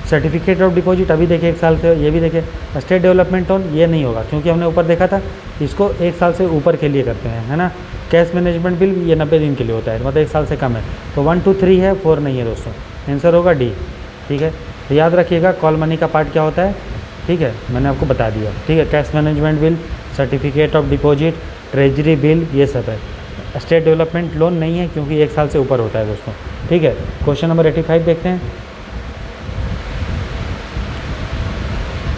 सर्टिफिकेट ऑफ डिपॉजिट अभी देखिए 1 साल से, ये भी देखिए। स्टेट डेवलपमेंट लोन ये नहीं होगा, क्योंकि हमने ऊपर देखा था इसको 1 साल से ऊपर के लिए करते हैं, है ना। कैश मैनेजमेंट बिल ये 90 दिन के लिए होता है, मतलब 1 साल से कम है। तो 1 2 3 है, 4 नहीं है दोस्तों, आंसर होगा डी। ठीक है, तो याद रखिएगा कॉल मनी का पार्ट क्या होता है। ठीक है, मैंने आपको बता दिया। ठीक है, cash management bill, certificate of deposit, treasury bill, ये सब है। स्टेट डेवलपमेंट लोन नहीं है, क्योंकि 1 साल से ऊपर होता है दोस्तों। ठीक है, क्वेश्चन नंबर 85 देखते हैं।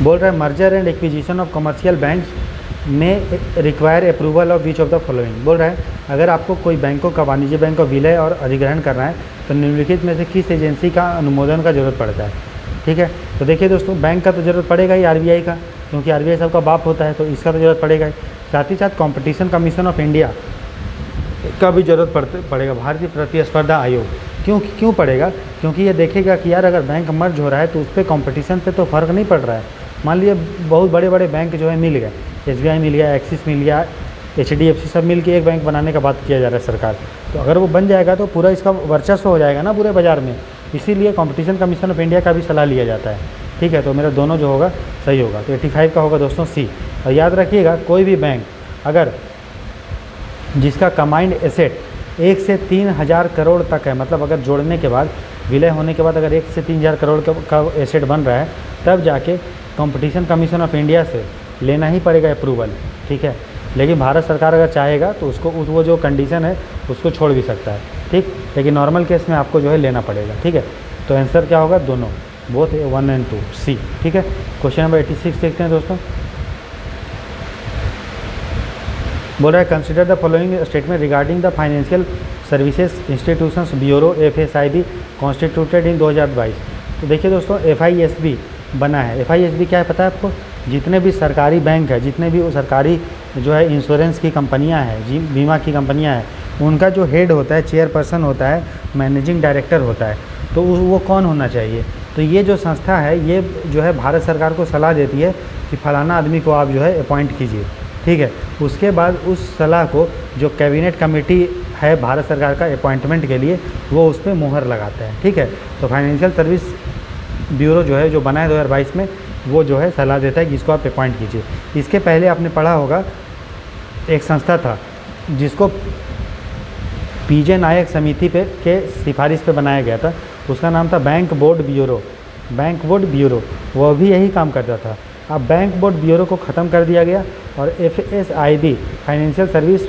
बोल रहा है merger and acquisition of commercial banks में require approval of which of the following. बोल रहा है अगर आपको कोई बैंकों का, वाणिज्य बैंक का विलय और अधिग्रहण करना है तो निम्नलिखित में से किस एजेंसी का अनुमोदन का जरूरत पड़ता है। ठीक है, तो देखिए दोस्तों बैंक का तो जरूरत पड़ेगा ही, RBI का, क्योंकि RBI सबका बाप होता है, तो इसका तो जरूरत पड़ेगा ही। साथ ही साथ कॉम्पिटिशन कमीशन ऑफ इंडिया का भी जरूरत पड़ेगा, भारतीय प्रतिस्पर्धा आयोग। क्यों पड़ेगा? क्योंकि ये देखेगा कि यार अगर बैंक मर्ज हो रहा है तो उस पर कॉम्पिटिशन पे तो फ़र्क नहीं पड़ रहा है। मान लीजिए बहुत बड़े बड़े बैंक जो है मिल गए, SBI मिल गया, एक्सिस मिल गया, HDFC सब मिल के एक बैंक बनाने का बात किया जा रहा है सरकार। तो अगर वो बन जाएगा तो पूरा इसका वर्चस्व हो जाएगा ना पूरे बाज़ार में, इसीलिए कॉम्पिटिशन कमीशन ऑफ इंडिया का भी सलाह लिया जाता है। ठीक है, तो मेरा दोनों जो होगा सही होगा। तो 85 का होगा दोस्तों सी। और याद रखिएगा कोई भी बैंक अगर जिसका कमाइंड एसेट 1 से 3,000 करोड़ तक है, मतलब अगर जोड़ने के बाद, विलय होने के बाद अगर 1 से 3,000 करोड़ का एसेट बन रहा है, तब जाके कंपटीशन कमीशन ऑफ इंडिया से लेना ही पड़ेगा अप्रूवल। ठीक है, लेकिन भारत सरकार अगर चाहेगा तो उसको वो जो कंडीशन है उसको छोड़ भी सकता है। ठीक, लेकिन नॉर्मल केस में आपको जो है लेना पड़ेगा। ठीक है, तो आंसर क्या होगा? दोनों, बोथ 1 और 2 सी। ठीक है, क्वेश्चन नंबर 86 देखते हैं दोस्तों। बोल रहा है consider the following statement regarding the financial services institutions bureau FSIB constituted इन 2022। तो देखिए दोस्तों FISB बना है। FISB क्या है पता है आपको? जितने भी सरकारी बैंक है, जितने भी वो सरकारी जो है इंश्योरेंस की कंपनियां हैं, बीमा की कंपनियां हैं, उनका जो हेड होता है, चेयरपर्सन होता है, मैनेजिंग डायरेक्टर होता है। तो वो कौन होना चाहिए? तो ये जो संस्था है ये जो है भारत सरकार को सलाह देती है कि फलाना आदमी को आप जो है अपॉइंट कीजिए। ठीक है, उसके बाद उस सलाह को जो कैबिनेट कमेटी है भारत सरकार का अपॉइंटमेंट के लिए, वो उस पर मुहर लगाता है। ठीक है, तो फाइनेंशियल सर्विस ब्यूरो जो है जो बना है 2022 में, वो जो है सलाह देता है कि इसको आप अपॉइंट कीजिए। इसके पहले आपने पढ़ा होगा एक संस्था था जिसको PJ नायक समिति पे के सिफारिश पे बनाया गया था, उसका नाम था bank board bureau. Bank board bureau वो भी यही काम करता था। अब बैंक बोर्ड ब्यूरो को ख़त्म कर दिया गया और FSIB financial service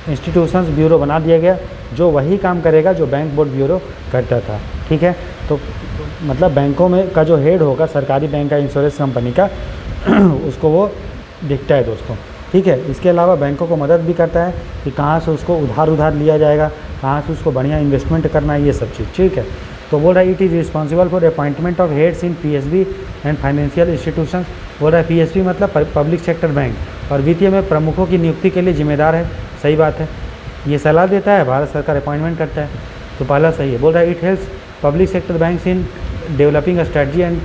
institutions bureau बना दिया गया, जो वही काम करेगा जो बैंक बोर्ड ब्यूरो करता था। ठीक है, तो मतलब बैंकों में का जो हेड होगा सरकारी बैंक का, इंश्योरेंस कंपनी का, उसको वो दिखता है दोस्तों। ठीक है, इसके अलावा बैंकों को मदद भी करता है कि कहाँ से उसको उधार लिया जाएगा, कहाँ से उसको बढ़िया इन्वेस्टमेंट करना है, ये सब चीज़। ठीक है, तो बोल रहा है it is responsible for appointment of heads in PSB and financial institutions. बोल रहा है PSB मतलब पब्लिक सेक्टर बैंक, और वित्तीय में प्रमुखों की नियुक्ति के लिए जिम्मेदार है। सही बात है, ये सलाह देता है, भारत सरकार अपॉइंटमेंट करता है, तो पहला सही है। बोल रहा है it helps public sector banks in developing strategy and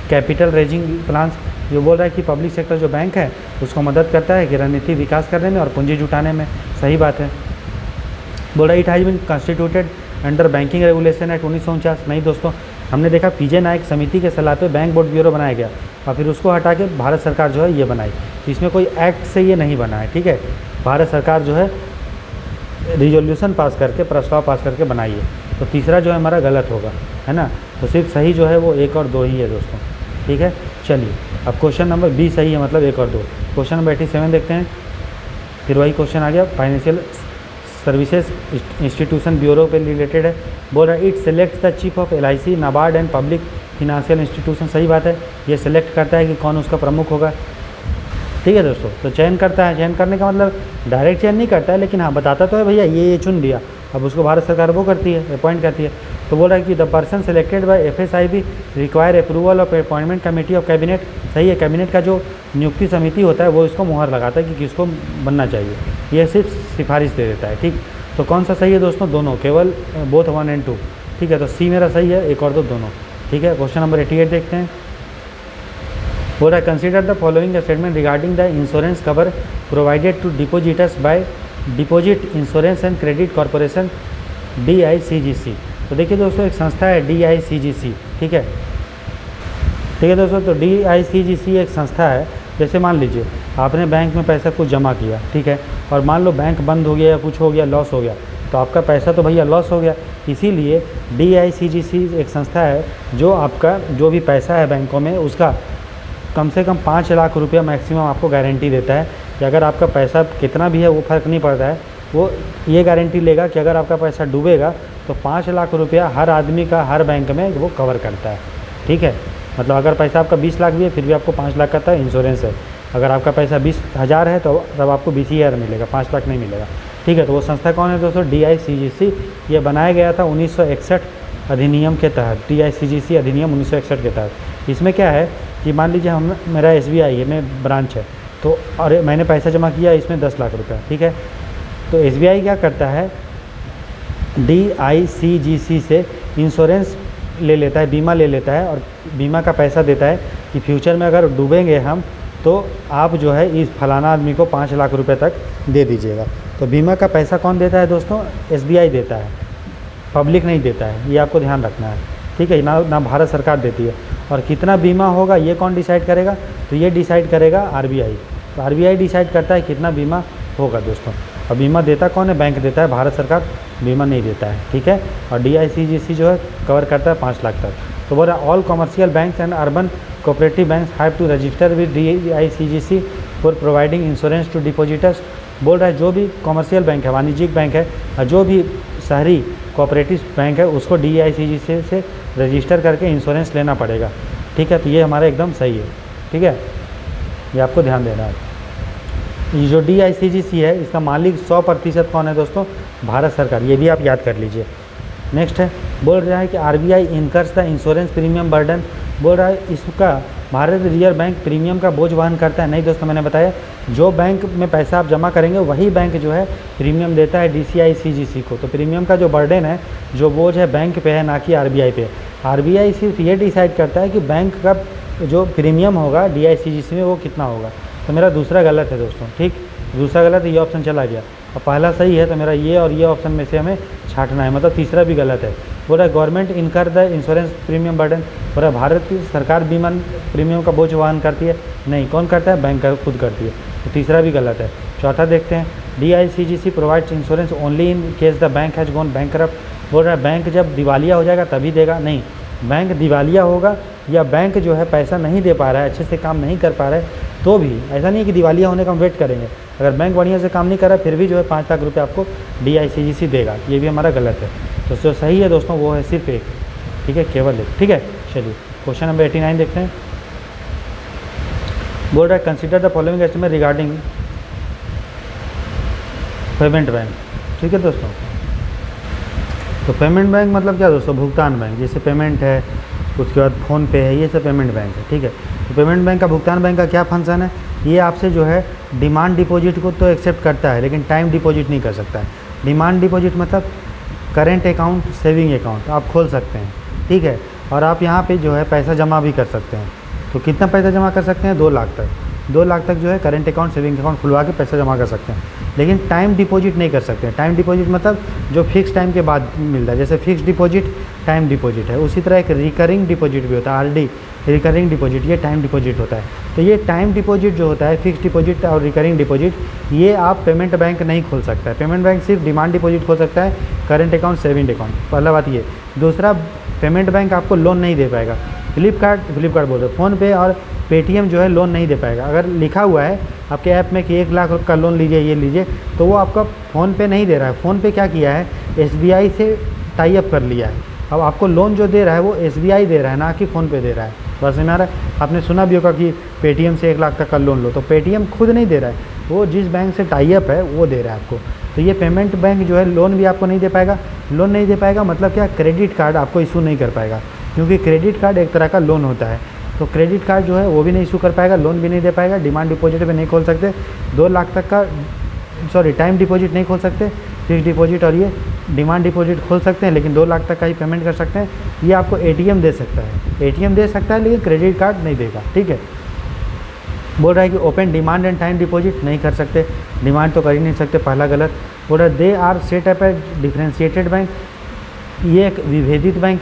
capital raising plans. ये बोल रहा है कि पब्लिक सेक्टर जो बैंक है उसको मदद करता है कि रणनीति विकास करने में और पूंजी जुटाने में। सही बात है। बोल रहा है it has been constituted under banking regulation act 1949। नहीं दोस्तों, हमने देखा पीजे नायक समिति के सलाह पे बैंक बोर्ड ब्यूरो बनाया गया और फिर उसको हटा के भारत सरकार जो है ये बनाई। तो इसमें कोई एक्ट से ये नहीं बना है, ठीक है। भारत सरकार जो है रिजोल्यूशन पास करके, प्रस्ताव पास करके बनाई है। तो तीसरा जो है हमारा गलत होगा, है ना। तो सिर्फ सही जो है वो 1 और 2 ही है दोस्तों, ठीक है। चलिए अब क्वेश्चन नंबर बी सही है, मतलब 1 और 2। क्वेश्चन नंबर 87 देखते हैं। फिर वही क्वेश्चन आ गया, फाइनेंशियल सर्विसेज इंस्टीट्यूशन ब्यूरो पे रिलेटेड है। बोल रहा है it select the chief of LIC, NABARD and public financial institution. सही बात है, ये सिलेक्ट करता है कि कौन उसका प्रमुख होगा, ठीक है दोस्तों। तो चयन करता है, चयन करने का मतलब डायरेक्ट चयन नहीं करता है, लेकिन हाँ बताता तो है भैया ये चुन लिया। अब उसको भारत सरकार वो करती है, अपॉइंट करती है। तो बोल रहा है कि the person selected bye FSIB require approval of appointment committee of cabinet. सही है, कैबिनेट का जो नियुक्ति समिति होता है वो इसको मुहर लगाता है कि किसको बनना चाहिए, ये सिर्फ सिफारिश दे देता है, ठीक। तो कौन सा सही है दोस्तों? दोनों, केवल बोथ 1 और 2, ठीक है। तो सी मेरा सही है, 1 और 2 दोनों, ठीक है। क्वेश्चन नंबर 88 देखते हैं। बोल रहा है consider the following statement regarding the insurance cover provided to depositors by deposit insurance and credit corporation DICGC। तो देखिए दोस्तों, एक संस्था है DICGC, ठीक है, ठीक है दोस्तों। तो DICGC एक संस्था है। जैसे मान लीजिए आपने बैंक में पैसा कुछ जमा किया, ठीक है, और मान लो बैंक बंद हो गया या कुछ हो गया, लॉस हो गया, तो आपका पैसा तो भैया लॉस हो गया। इसीलिए DICGC एक संस्था है जो आपका जो भी पैसा है बैंकों में उसका कम से कम 5 लाख रुपया मैक्सिमम आपको गारंटी देता है कि अगर आपका पैसा कितना भी है वो फ़र्क नहीं पड़ता है। वो ये गारंटी लेगा कि अगर आपका पैसा डूबेगा तो 5 लाख रुपया हर आदमी का हर बैंक में वो कवर करता है, ठीक है। मतलब अगर पैसा आपका 20 लाख भी है फिर भी आपको 5 लाख का इंश्योरेंस है। अगर आपका पैसा 20,000 है तो तब आपको 20,000 मिलेगा, 5 लाख नहीं मिलेगा, ठीक है। तो वो संस्था कौन है दोस्तों? DICGC। ये बनाया गया था 1961 अधिनियम के तहत, DICGC अधिनियम 1961 के तहत। इसमें क्या है कि मान लीजिए हम मेरा SBI है, मैं ब्रांच है, तो और मैंने पैसा जमा किया इसमें 10 लाख रुपया, ठीक है। तो SBI क्या करता है, DICGC से इंश्योरेंस ले लेता है, बीमा ले लेता है और बीमा का पैसा देता है कि फ्यूचर में अगर डूबेंगे हम तो आप जो है इस फलाना आदमी को 5 लाख रुपए तक दे दीजिएगा। तो बीमा का पैसा कौन देता है दोस्तों? SBI देता है, पब्लिक नहीं देता है, ये आपको ध्यान रखना है, ठीक है। ना भारत सरकार देती है। और कितना बीमा होगा ये कौन डिसाइड करेगा? तो ये डिसाइड करेगा RBI। तो RBI डिसाइड करता है कितना बीमा होगा दोस्तों। और बीमा देता कौन है? बैंक देता है, भारत सरकार बीमा नहीं देता है, ठीक है। और DICGC जो है कवर करता है 5 लाख तक। तो बोल रहा है all commercial banks and urban cooperative banks have to register with DICGC for providing insurance to depositors. बोल रहा है जो भी कमर्शियल बैंक है, वाणिज्यिक बैंक है, और जो भी शहरी कोऑपरेटिव बैंक है उसको DICGC से रजिस्टर करके इंश्योरेंस लेना पड़ेगा, ठीक है। तो ये हमारा एकदम सही है, ठीक है, ये आपको ध्यान देना है। ये जो DICGC है इसका मालिक 100% कौन है दोस्तों? भारत सरकार। ये भी आप याद कर लीजिए। नेक्स्ट है, बोल रहा है कि RBI incurs the insurance premium burden. बोल रहा है इसका भारत रिजर्व बैंक प्रीमियम का बोझ वहन करता है। नहीं दोस्तों, मैंने बताया जो बैंक में पैसा आप जमा करेंगे वही बैंक जो है प्रीमियम देता है DICGC को। तो प्रीमियम का जो बर्डन है, जो बोझ है, बैंक पे है, ना कि RBI पे। RBI सिर्फ ये डिसाइड करता है कि बैंक का जो प्रीमियम होगा DICGC में वो कितना होगा। तो मेरा दूसरा गलत है दोस्तों, ठीक, दूसरा गलत है, ये ऑप्शन चला गया। और पहला सही है, तो मेरा ये और ये ऑप्शन में से हमें छांटना है, मतलब तीसरा भी गलत है। बोल रहा है गवर्नमेंट इनकर द इंश्योरेंस प्रीमियम बर्डन। बोल रहा है भारत की सरकार बीमा प्रीमियम का बोझ वहन करती है। नहीं, कौन करता है? बैंक खुद करती है। तो तीसरा भी गलत है। चौथा देखते हैं, DICGC provides insurance only in case the bank has gone bankrupt. बोल रहा है बैंक जब दिवालिया हो जाएगा तभी देगा। नहीं, बैंक दिवालिया होगा या बैंक जो है पैसा नहीं दे पा रहा है, अच्छे से काम नहीं कर पा रहा है, तो भी ऐसा नहीं है कि दिवालिया होने का हम वेट करेंगे। अगर बैंक बढ़िया से काम नहीं कर रहा है फिर भी जो है 5 लाख रुपये आपको DICGC देगा। ये भी हमारा गलत है। तो जो सही है दोस्तों वो है सिर्फ एक, ठीक है, केवल एक, ठीक है। चलिए क्वेश्चन नंबर 89 देखते हैं। बोल रहा है consider the following estimate regarding payment bank, ठीक है दोस्तों। तो पेमेंट बैंक मतलब क्या दोस्तों? भुगतान बैंक। जैसे पेमेंट है, उसके बाद फ़ोन पे है, ये सब पेमेंट बैंक है, ठीक है। तो पेमेंट बैंक का, भुगतान बैंक का क्या फंक्शन है? ये आपसे जो है डिमांड डिपॉजिट को तो एक्सेप्ट करता है लेकिन टाइम डिपॉजिट नहीं कर सकता है। डिमांड डिपॉजिट मतलब करेंट अकाउंट, सेविंग अकाउंट आप खोल सकते हैं, ठीक है। और आप यहाँ पे जो है पैसा जमा भी कर सकते हैं। तो कितना पैसा जमा कर सकते हैं? 2 लाख तक। 2 लाख तक जो है करेंट अकाउंट, सेविंग अकाउंट खुलवा के पैसा जमा कर सकते हैं। लेकिन टाइम डिपॉजिट नहीं कर सकते। टाइम डिपॉजिट मतलब जो फिक्स टाइम के बाद मिलता है, जैसे फिक्स डिपॉजिट टाइम डिपॉजिट है। उसी तरह एक रिकरिंग डिपॉजिट भी होता है, आरडी, रिकरिंग डिपॉजिट, ये टाइम डिपॉजिट होता है। तो ये टाइम डिपॉजिट जो होता है, फिक्स डिपॉजिट और रिकरिंग डिपॉजिट, ये आप पेमेंट बैंक नहीं खोल सकता है। पेमेंट बैंक सिर्फ डिमांड डिपॉजिट खोल सकता है, करेंट अकाउंट, सेविंग अकाउंट। पहला बात ये। दूसरा, पेमेंट बैंक आपको लोन नहीं दे पाएगा। फ्लिपकार्ट बोल रहे, फ़ोनपे और पेटीएम जो है लोन नहीं दे पाएगा। अगर लिखा हुआ है आपके ऐप में कि 1 लाख का लोन लीजिए, ये लीजिए, तो वो आपका फ़ोनपे नहीं दे रहा है। फ़ोनपे क्या किया है, एसबीआई से टाई अप कर लिया है। अब आपको लोन जो दे रहा है वो एसबीआई दे रहा है, ना कि फ़ोनपे दे रहा है। बस में आ रहा है। आपने सुना भी होगा कि पेटीएम से 1 लाख तक का लोन लो, तो पेटीएम खुद नहीं दे रहा है, वो जिस बैंक से टाई अप है वो दे रहा है आपको। तो ये पेमेंट बैंक जो है लोन भी आपको नहीं दे पाएगा। लोन नहीं दे पाएगा मतलब क्या, क्रेडिट कार्ड आपको इशू नहीं कर पाएगा, क्योंकि क्रेडिट कार्ड एक तरह का लोन होता है। तो क्रेडिट कार्ड जो है वो भी नहीं इशू कर पाएगा, लोन भी नहीं दे पाएगा, डिमांड डिपॉजिट भी नहीं खोल सकते, 2 लाख तक का टाइम डिपॉजिट नहीं खोल सकते, फिक्स डिपॉजिट और ये डिमांड डिपॉजिट खोल सकते हैं, लेकिन 2 लाख तक का ही पेमेंट कर सकते हैं। ये आपको एटीएम दे सकता है, एटीएम दे सकता है, लेकिन क्रेडिट कार्ड नहीं देगा, ठीक है। बोल रहा है कि open demand and time deposit नहीं कर सकते, डिमांड तो कर ही नहीं सकते, पहला गलत। बोल रहा है they are set up a differentiated bank, ये एक विभेदित बैंक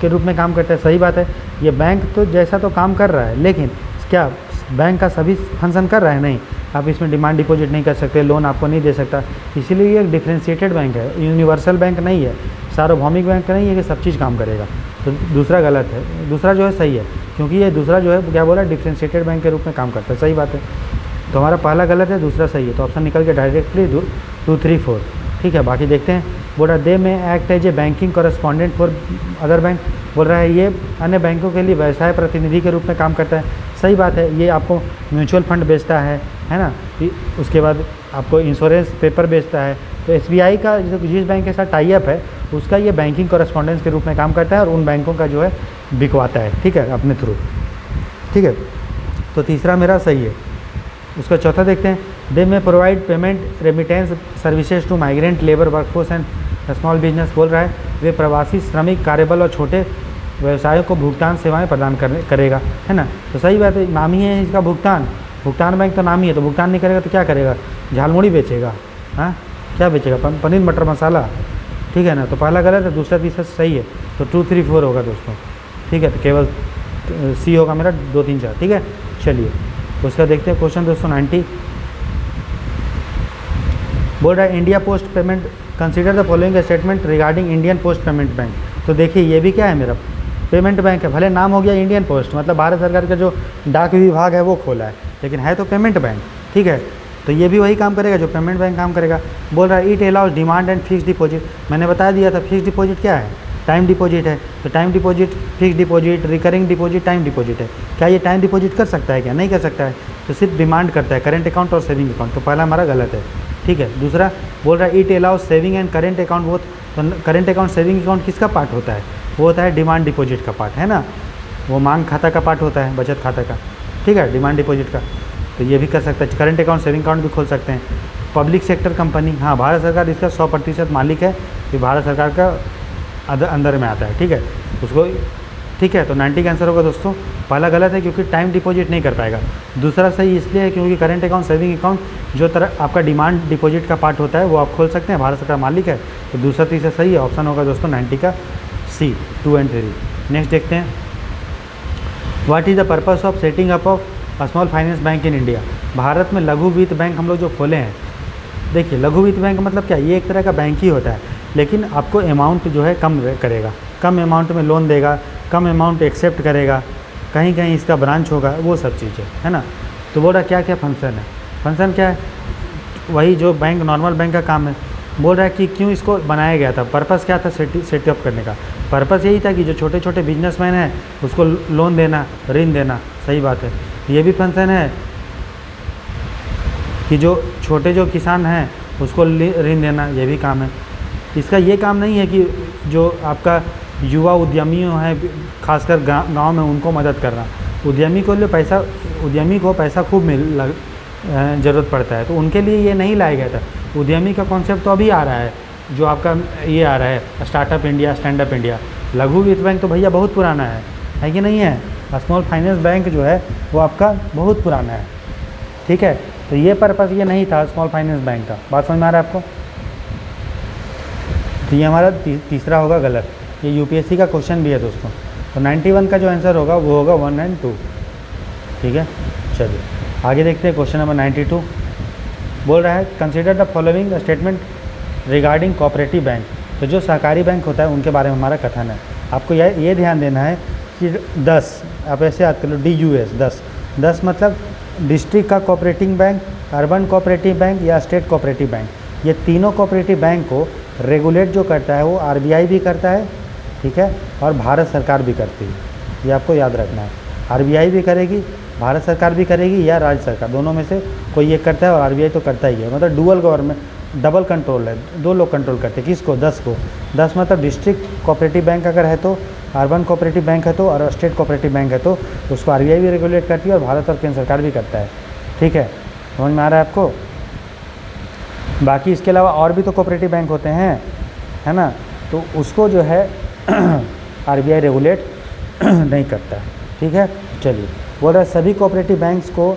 के रूप में काम करता है। सही बात है, ये बैंक तो जैसा तो काम कर रहा है, लेकिन क्या बैंक का सभी फंक्शन कर रहा है? नहीं। आप इसमें डिमांड डिपॉजिट नहीं कर सकते, लोन आपको नहीं दे सकता, इसीलिए ये एक डिफ्रेंशिएटेड बैंक है, यूनिवर्सल बैंक नहीं है, सार्वभौमिक बैंक नहीं है कि सब चीज़ काम करेगा। तो दूसरा गलत है, दूसरा जो है सही है, क्योंकि ये दूसरा जो है क्या बोला, डिफ्रेंशिएटेड बैंक के रूप में काम करता है। सही बात है, तो हमारा पहला गलत है, दूसरा सही है, तो ऑप्शन निकल के डायरेक्टली 2, 3, 4, ठीक है। बाकी देखते हैं। बोल रहा they may act as a banking correspondent for other bank, बोल रहा है ये अन्य बैंकों के लिए व्यवसाय प्रतिनिधि के रूप में काम करता है। सही बात है, ये आपको म्यूचुअल फंड बेचता है ना, उसके बाद आपको इंश्योरेंस पेपर बेचता है। तो एसबीआई का जिस बैंक के साथ टाई अप है उसका ये बैंकिंग कॉरेस्पॉन्डेंस के रूप में काम करता है, और उन बैंकों का जो है बिकवाता है, ठीक है, अपने थ्रू, ठीक है। तो तीसरा मेरा सही है। उसका चौथा देखते हैं। They may provide payment remittance services to migrant labour workforce and small business, बोल रहा है वे प्रवासी श्रमिक, कार्यबल और छोटे व्यवसायों को भुगतान सेवाएं प्रदान करेगा, है ना। तो सही बात है, नाम ही है इसका भुगतान बैंक, तो नाम ही है, तो भुगतान नहीं करेगा तो क्या करेगा, झालमुड़ी बेचेगा, हाँ क्या बेचेगा, पनीर मटर मसाला, ठीक है ना। तो पहला गलत है, दूसरा तीसरा सही है, तो 2, 3, 4 होगा दोस्तों, ठीक है। तो केवल सी होगा मेरा, 2, 3, 4, ठीक है। चलिए उसका देखते हैं क्वेश्चन दोस्तों 90। बोल रहा है India post payment consider the following statement regarding Indian post payment bank. तो देखिए ये भी क्या है, मेरा पेमेंट बैंक है, भले नाम हो गया इंडियन पोस्ट, मतलब भारत सरकार का जो डाक विभाग है वो खोला है, लेकिन है तो पेमेंट बैंक, ठीक है। तो ये भी वही काम करेगा जो पेमेंट बैंक काम करेगा। बोल रहा है it allows demand and fix deposit, मैंने बता दिया था फिक्स डिपॉजिट क्या है, टाइम डिपॉजिट है। तो time deposit, fix deposit, recurring deposit, time deposit है। क्या ये टाइम डिपॉजिट कर सकता है? क्या नहीं कर सकता है, तो सिर्फ डिमांड करता है, करेंट अकाउंट और सेविंग अकाउंट। तो पहला हमारा गलत है, ठीक है। दूसरा बोल रहा है it allows saving and current account both, तो करेंट अकाउंट सेविंग अकाउंट किसका पार्ट होता है, वो होता है डिमांड डिपॉजिट का पार्ट, है ना, वो मांग खाता का पार्ट होता है, बचत खाता का, ठीक है, डिमांड डिपॉजिट का। तो ये भी कर सकता है, करेंट अकाउंट सेविंग अकाउंट भी खोल सकते हैं। पब्लिक सेक्टर कंपनी, हाँ भारत सरकार इसका 100% मालिक है, ये भारत सरकार का अंदर में आता है, ठीक है उसको, ठीक है। तो 90 का आंसर होगा दोस्तों। पहला गलत है क्योंकि टाइम डिपॉजिट नहीं कर पाएगा, दूसरा सही इसलिए है क्योंकि करेंट अकाउंट सेविंग अकाउंट जो तरह आपका डिमांड डिपॉजिट का पार्ट होता है वो आप खोल सकते हैं, भारत सरकार मालिक है। तो दूसरा तीसरा सही है, ऑप्शन होगा दोस्तों 90 का सी, 2 और 3। नेक्स्ट देखते हैं, what is the purpose of setting up of small finance bank in India. Bharat में लघु वित्त बैंक हम लोग जो खोले हैं, देखिए लघु वित्त बैंक मतलब क्या, ये एक तरह का बैंक ही होता है, लेकिन आपको अमाउंट जो है कम करेगा, कम अमाउंट में लोन देगा, कम अमाउंट एक्सेप्ट करेगा, कहीं कहीं इसका ब्रांच होगा, वो सब चीज़ें है ना। तो बोल रहा क्या क्या फंक्शन है, फंक्शन क्या है, वही जो बैंक नॉर्मल बैंक का काम है। बोल रहा है कि क्यों इसको बनाया गया था, पर्पस क्या था सेटअप करने का, पर्पस यही था कि जो छोटे छोटे बिजनेसमैन हैं उसको लोन देना, ऋण देना। सही बात है, ये भी फंक्शन है कि जो छोटे जो किसान हैं उसको ऋण देना, ये भी काम है। इसका ये काम नहीं है कि जो आपका युवा उद्यमियों हैं खासकर गांव में उनको मदद करना, उद्यमी को पैसा खूब ज़रूरत पड़ता है, तो उनके लिए ये नहीं लाया गया था। उद्यमी का कॉन्सेप्ट तो अभी आ रहा है जो आपका ये आ रहा है startup India, stand up India, लघु वित्त बैंक तो भैया बहुत पुराना है कि नहीं है। स्मॉल फाइनेंस बैंक जो है वो आपका बहुत पुराना है, ठीक है। तो ये पर्पज़ ये नहीं था स्मॉल फाइनेंस बैंक का, बात समझ में आ रहा है आपको। तो ये हमारा तीसरा होगा गलत। ये यूपीएससी का क्वेश्चन भी है दोस्तों। तो 91 का जो आंसर होगा वो होगा 1 और 2, ठीक है। चलिए आगे देखते हैं क्वेश्चन नंबर 92। बोल रहा है consider the following statement regarding cooperative bank. तो जो सहकारी बैंक होता है उनके बारे में हमारा कथन है। आपको ये ध्यान देना है कि 10 आप ऐसे याद कर लो, DUS 10 मतलब डिस्ट्रिक्ट का cooperative bank, urban cooperative bank या स्टेट कोऑपरेटिव बैंक। ये तीनों कोऑपरेटिव बैंक को रेगुलेट जो करता है वो RBI भी करता है, ठीक है, और भारत सरकार भी करती है। ये आपको याद रखना है। RBI भी करेगी, भारत सरकार भी करेगी या राज्य सरकार, दोनों में से कोई एक करता है और RBI तो करता ही है। मतलब डुअल गवर्नमेंट, डबल कंट्रोल है, 2 लोग कंट्रोल करते हैं। किसको? 10 को। 10 मतलब डिस्ट्रिक्ट कोऑपरेटिव बैंक अगर है तो, अर्बन कोऑपरेटिव बैंक है तो, और स्टेट कोऑपरेटिव बैंक है तो उसको RBI भी रेगुलेट करती है और भारत और केंद्र सरकार भी करता है, ठीक है। समझ में आ रहा है आपको। बाकी इसके अलावा और भी तो कोऑपरेटिव बैंक होते हैं, है ना, तो उसको जो है RBI रेगुलेट नहीं करता, ठीक है। चलिए बोल रहा है सभी कोऑपरेटिव बैंक्स को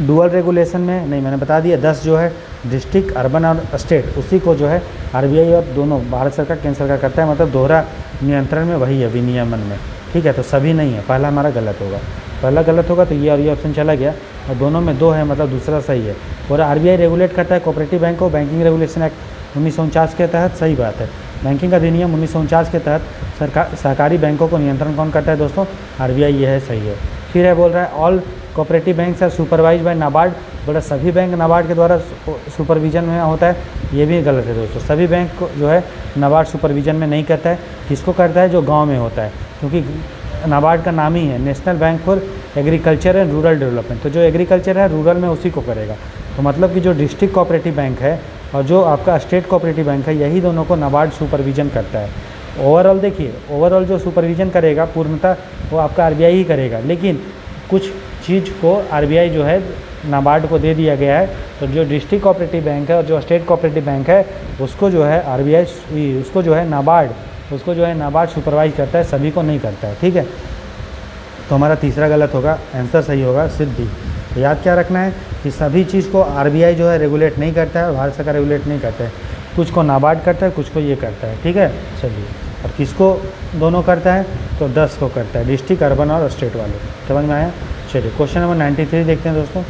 डुअल रेगुलेशन में नहीं, मैंने बता दिया 10 जो है डिस्ट्रिक्ट, अर्बन और स्टेट, उसी को जो है RBI और दोनों भारत सरकार केंद्र सरकार करता है। मतलब दोहरा नियंत्रण में वही है, विनियमन में, ठीक है। तो सभी नहीं है, पहला हमारा गलत होगा, पहला गलत होगा तो ये और ये ऑप्शन चला गया, और दोनों में 2 है मतलब दूसरा सही है। और RBI रेगुलेट करता है कोऑपरेटिव बैंक को बैंकिंग रेगुलेशन एक्ट 1949 के तहत, सही बात है। बैंकिंग अधिनियम 1949 के तहत सहकारी बैंकों को नियंत्रण कौन करता है दोस्तों? RBI, ये है, सही है। फिर है बोल रहा है all cooperative banks are supervise by NABARD. बोला सभी बैंक नाबार्ड के द्वारा सुपरविजन में होता है, ये भी गलत है दोस्तों। सभी बैंक को जो है नाबार्ड सुपरविजन में नहीं करता है। किसको करता है? जो गांव में होता है, क्योंकि नाबार्ड का नाम ही है national bank for agriculture and rural development. तो जो एग्रीकल्चर है रूरल में उसी को करेगा। तो मतलब कि जो डिस्ट्रिक्ट कोऑपरेटिव बैंक है और जो आपका स्टेट कोऑपरेटिव बैंक है, यही दोनों को नाबार्ड सुपरविजन करता है। ओवरऑल देखिए, ओवरऑल जो सुपरविजन करेगा पूर्णतः वो आपका RBI ही करेगा, लेकिन कुछ चीज़ को RBI जो है नाबार्ड को दे दिया गया है। तो जो डिस्ट्रिक्ट कोऑपरेटिव बैंक है और जो स्टेट कोऑपरेटिव बैंक है उसको जो है RBI, उसको जो है नाबार्ड, उसको जो है नाबार्ड सुपरवाइज करता है, सभी को नहीं करता है, ठीक है। तो हमारा तीसरा गलत होगा, आंसर सही होगा सिर्फ डी। तो याद क्या रखना है कि सभी चीज़ को RBI जो है रेगुलेट नहीं करता है और भारत सरकार रेगुलेट नहीं करता है। कुछ को नाबार्ड करता है, कुछ को ये करता है, ठीक है। चलिए, और किसको दोनों करता है? तो 10 को करता है, डिस्ट्रिक्ट, अर्बन और स्टेट वाले। समझ में आया? चलिए क्वेश्चन नंबर 93 देखते हैं दोस्तों।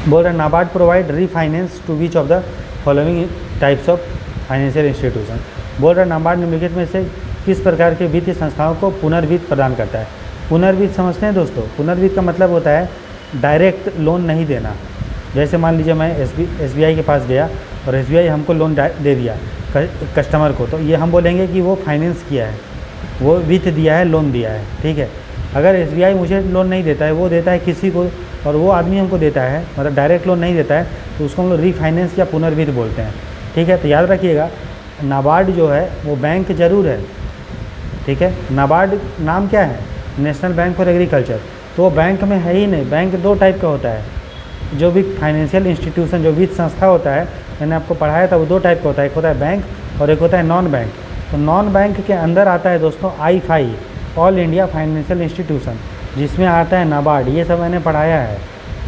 बोल रहे NABARD provide refinance to which of the following types of financial institution. बोल रहे नाबार्ड निम्नलिखित में से किस प्रकार के वित्तीय संस्थाओं को पुनर्वित्त प्रदान करता है? पुनर्वित्त समझते हैं दोस्तों? पुनर्वित्त का मतलब होता है डायरेक्ट लोन नहीं देना। जैसे मान लीजिए मैं SBI के पास गया और SBI हमको लोन दे दिया कस्टमर को, तो ये हम बोलेंगे कि वो फाइनेंस किया है, वो वित्त दिया है, लोन दिया है, ठीक है। अगर SBI मुझे लोन नहीं देता है, वो देता है किसी को और वो आदमी हमको देता है, मतलब डायरेक्ट लोन नहीं देता है, तो उसको हम लोग रीफाइनेंस या पुनर्वित्त बोलते हैं, ठीक है। तो याद रखिएगा नाबार्ड जो है वो बैंक जरूर है, ठीक है। नाबार्ड नाम क्या है? National bank for agriculture. तो वो बैंक में है ही नहीं। बैंक 2 टाइप का होता है, जो भी फाइनेंशियल इंस्टीट्यूशन, जो वित्त संस्था होता है, मैंने आपको पढ़ाया था, वो 2 टाइप का होता है, एक होता है बैंक और एक होता है नॉन बैंक। तो नॉन बैंक के अंदर आता है दोस्तों I-FI, all India financial institution, जिसमें आता है नाबार्ड, ये सब मैंने पढ़ाया है।